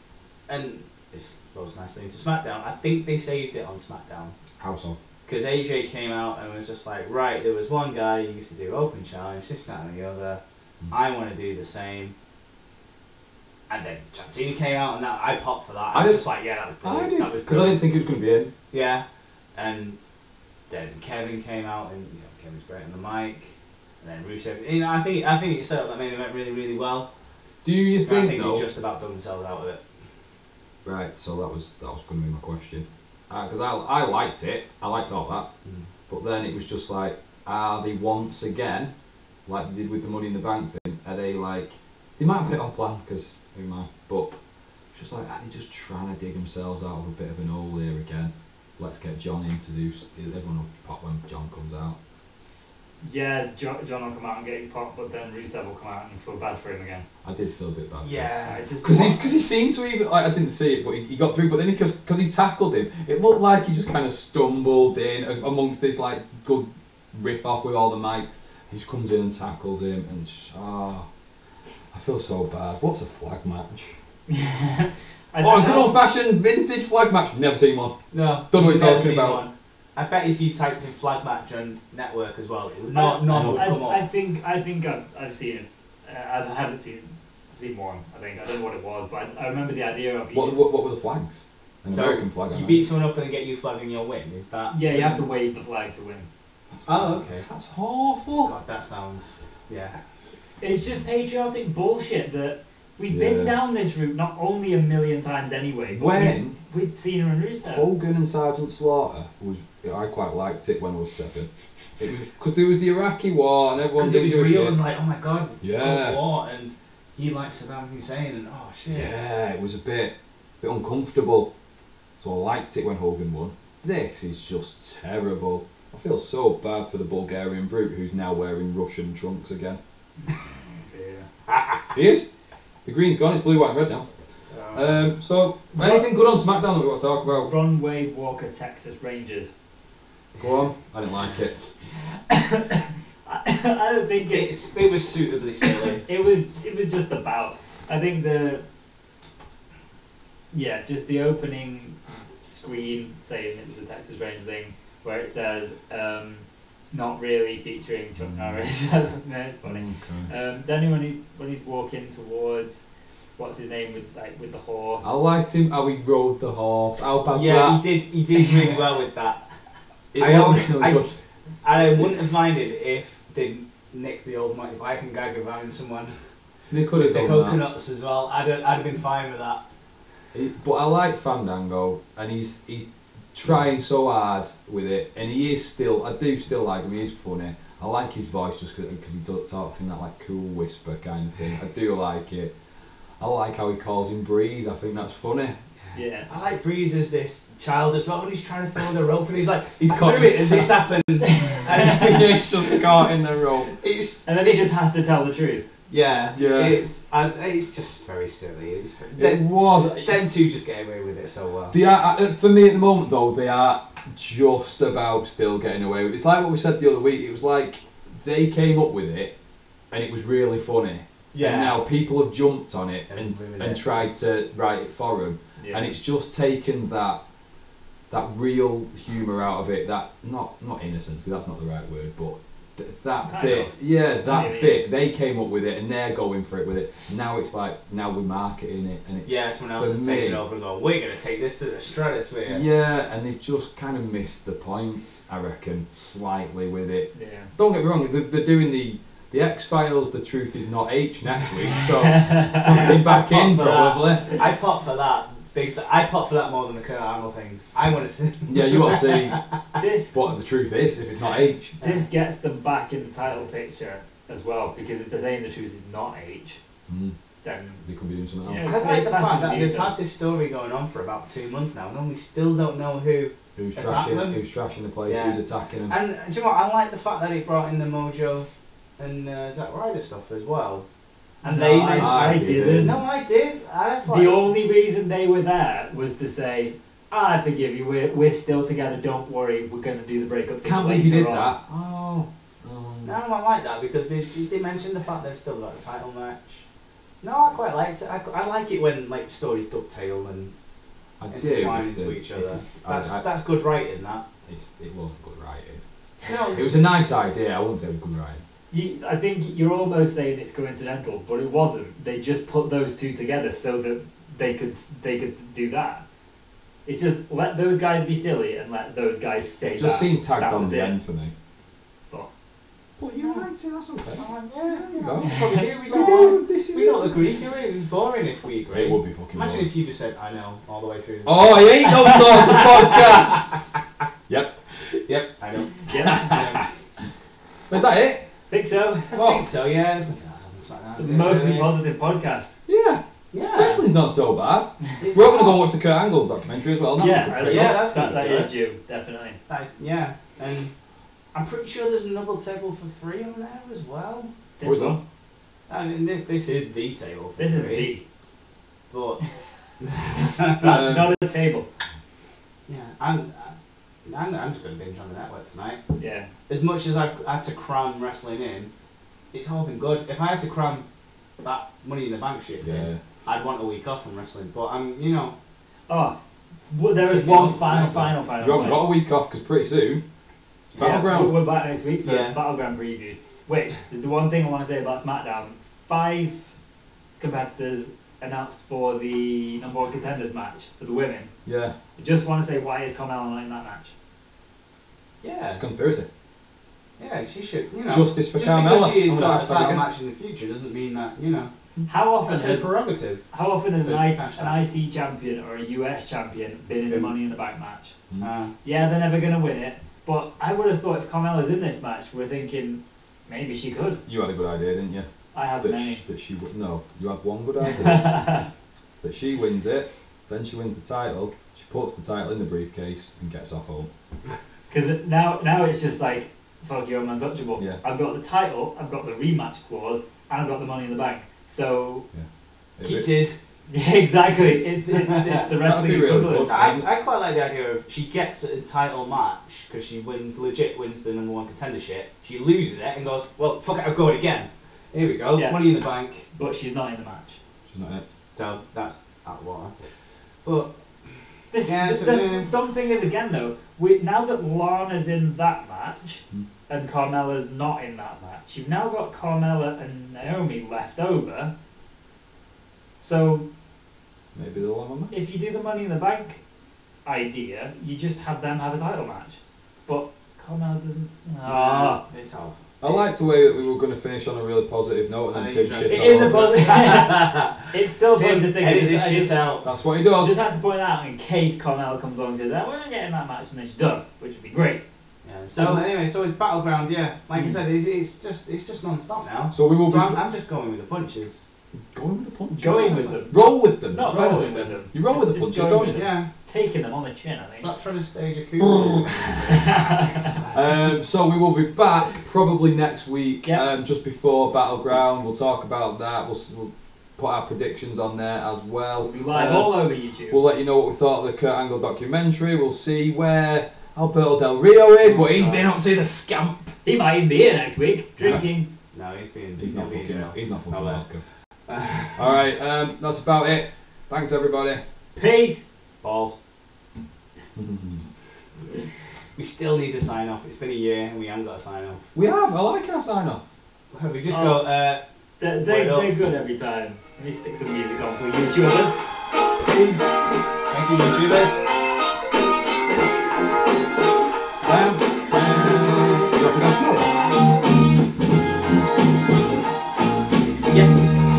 and this flows nicely into SmackDown, I think they saved it on SmackDown. How so? Because AJ came out and was just like, right, there was one guy who used to do open challenge, this, that and the other. I want to do the same. And then John Cena came out, and I popped for that. I was just like, yeah, that was brilliant. I did, That was because I didn't think he was going to be in. Yeah. And then Kevin came out, and you know, Kevin's great on the mic. And then Rusev, you know, I think it set up that main event really, really well. Do you I think think though? they just about dug themselves out of it. Right. So that was going to be my question. Because I liked it. I liked all that. But then it was just like, are they once again, like they did with the Money in the Bank thing? Are they like? They might have it all planned, because who am I? But it's just like, are they just trying to dig themselves out of a bit of an hole here again? Let's get John introduced. Everyone will pop when John comes out. Yeah, John will come out and get you popped, but then Rusev will come out and you feel bad for him again. I did feel a bit bad. Yeah. Because he seemed to even, like, I didn't see it, but he got through. But then because he tackled him, it looked like he just kind of stumbled in amongst this like good rip off with all the mics. He just comes in and tackles him, and I feel so bad. What's a flag match? A good old fashioned vintage flag match. Never seen one. No. Don't know what you're never talking seen about. one. I bet if you typed in flag match on network as well, it would none would come up. I think I've seen it. I haven't seen one. I think I don't know what it was, but I remember the idea of. What were the flags? An So American flag. I you mean. beat someone up and they get you flagging your win. Is that? Yeah, you have to wave the flag to win. Oh, okay. That's awful. God, that sounds. Yeah. It's just patriotic bullshit that we've been down this route not only a million times anyway, but When with Cena and Rusev. Hogan and Sergeant Slaughter I quite liked it when I was 7. It was because there was the Iraqi war and everyone Because it was didn't give a real shit. and like, oh my god, Yeah. war, and he likes Saddam Hussein and oh shit. Yeah, it was a bit uncomfortable. So I liked it when Hogan won. This is just terrible. I feel so bad for the Bulgarian brute who's now wearing Russian trunks again. Yeah. He is. The green's gone. It's blue, white, and red now. So anything good on SmackDown that we want to talk about? Runway Walker, Texas Rangers. Go on. I didn't like it. I don't think it was suitably silly. it was just about. I think just the opening screen saying it was a Texas Ranger thing where it says not really featuring Chuck Norris. No, it's funny. Okay. Then when he's walking towards what's his name with the horse. I liked him how he rode the horse. How bad's Yeah, that? he did really well with that. I wouldn't have minded if they nicked the old mighty bike and gag around someone. They could have The done coconuts as well. I'd have been fine with that. But I like Fandango, and he's trying so hard with it, and he is still. I do still like him. He is funny. I like his voice just because he talks in that like cool whisper kind of thing. I do like it. I like how he calls him Breeze. I think that's funny. Yeah. I like Breeze as this child as well when he's trying to throw the rope and he's like, He's I caught threw it and this happened. And he's just caught in the rope. And then he just has to tell the truth. Yeah. Yeah. It's just very silly. It was. Them two just get away with it so well. They are, for me at the moment though, they are just about still getting away with it. It's like what we said the other week. It was like they came up with it, and it was really funny. Yeah. And now people have jumped on it and ruined it. tried to write it for them. Yeah. And it's just taken that real humour out of it, that not innocence, because that's not the right word, but that Kind bit, of. yeah, that Maybe. bit, they came up with it and they're going for it with it. Now it's like, now we're marketing it, and it's Someone else for is me, taking it over and going, we're going to take this to the stratosphere. yeah, and they've just kind of missed the point, I reckon, slightly with it. Yeah. Don't get me wrong, they're doing the X-Files, The Truth Is Not H next week, so fucking back in probably. I pop for that. I pop for that more than the Kurt Angle thing. I want to see. Yeah, you want to see This what the truth is if it's not H. this gets them back in the title picture as well, because if they're saying the truth is not H, then They could be doing something else. Yeah. I like the Classic fact that they've news, had this story going on for about 2 months now, and we still don't know who. Who's Attacking them? trashing the place? Yeah. Who's attacking them? And do you know what? I like the fact that it brought in the Mojo and Zack Ryder stuff as well. And No, they I mentioned. didn't. No, I did. I thought. the only reason they were there was to say, I forgive you, we're still together, don't worry, we're going to do the breakup thing Can't believe you did later on." that. Oh. No, I like that because they mentioned the fact they've still got a title match. No, I quite liked it. I like it when like stories dovetail and I do. intertwine if into the- each if other. it's- That's good writing. That. It wasn't good writing. No, It was a nice idea. I wouldn't say it was good writing. I think you're almost saying it's coincidental, but it wasn't. They just put those two together so that they could do that. It's just let those guys be silly and let those guys say It just that. seemed tagged that on was the it. end for me. But you're right, so that's okay. yeah, you go. that's what we do. We do. This is We don't agree, do we? It's boring if we agree. It would be fucking Imagine boring. if you just said, I know, all the way through. Oh, I hate those sorts of podcasts! Yep. Yep, I know. Yeah, Is that it? think so. I Oh. think so, yeah. There's nothing else on this right now. It's a mostly positive podcast. Yeah. Yeah. Wrestling's not so bad. It's We're going to go not. and watch the Kurt Angle documentary as well. That'll be Yeah, pretty yeah, good. that's that good. is due, definitely. Yeah, and I'm pretty sure there's a double table for 3 on there as well. This Who's one. I mean, this is the table for This is 3. the. But That's not a table. yeah, I'm just going to binge on the network tonight. Yeah. As much as I had to cram wrestling in, it's all been good. If I had to cram that Money in the Bank shit Yeah. in, I'd want a week off from wrestling. But I'm, Oh, there is Taking one off final next time. You haven't got a week off because pretty soon, Battleground. We're back next week for Yeah. Battleground previews. Which is the one thing I want to say about SmackDown. 5 competitors announced for the number 1 contenders match for the women. Yeah. I just want to say, why is Carmella not in that match? yeah. It's conspiracy. Yeah, she should. You know, Justice for just Carmella. because she has I'm gonna got a hashtag title it. match in the future doesn't mean that How often that's her has prerogative. how often has So an cash that. IC champion or a US champion been in the Money in the Bank match? Mm. Yeah, they're never gonna win it. But I would have thought if Carmella's in this match, we're thinking maybe she could. You had a good idea, didn't you? I have many. That she would. No, you had one good idea. That she wins it, then she wins the title. She puts the title in the briefcase and gets off home. Because now it's just like, fuck you, I'm untouchable. Yeah. I've got the title, I've got the rematch clause, and I've got the Money in the Bank. So Keeps his. yeah, exactly. It's the wrestling be really equivalent. good. I quite like the idea of she gets a title match because she legit wins the number one contendership. She loses it and goes, well, fuck it, I've got it again. Here we go, Yeah. Money in the Bank. But she's not in the match. She's not in it. So that's out of water. But The dumb thing is again though, now that Lana's in that match and Carmella's not in that match, you've now got Carmella and Naomi left over. So Maybe they'll have a match. if you do the Money in the Bank idea, you just have them have a title match. But Carmella doesn't. it's all. I liked the way that we were going to finish on a really positive note and then Tim shit It all is a over positive. It's still a Tim, positive thing. I edit just, this I shit just, it. That's what he I does. just had to point out in case Carmella comes along and says, "We're not getting that match," and then she does, which would be great. Yeah, so anyway, so it's Battleground, yeah. Like I said, it's just non-stop now. So we will So be I'm just going with the punches. going with the punches. Going with them. Roll with them. Not That's better. rolling with them. You roll with the Just punches, going don't with you? them. Yeah. Taking them on the chin, I think. Stop trying to stage a coup. So we will be back probably next week, Yeah. just before Battleground. We'll talk about that. We'll put our predictions on there as well. We'll be live all over YouTube. We'll let you know what we thought of the Kurt Angle documentary. We'll see where Alberto Del Rio is, what he's been up to, the scamp. He might even be here next week, drinking. No, he's He's not being fucking. He's not fucking No, welcome. All right, that's about it. Thanks everybody. Peace. balls. We still need to sign off. It's been a year and we haven't got a sign off. We have. I like our sign off. We just Oh. go. They're good every time. Let me stick some music on for YouTubers. Peace. Thank you, YouTubers. You have to go and smell it. Yes.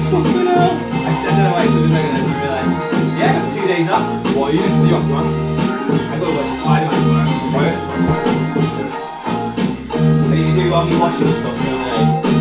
Fucking hell. I don't know why it took a second there to realise. Yeah, I got 2 days off. What are you off to, man? I got to watch the Spider-Man tomorrow. Right. Are you washing the stuff the other day?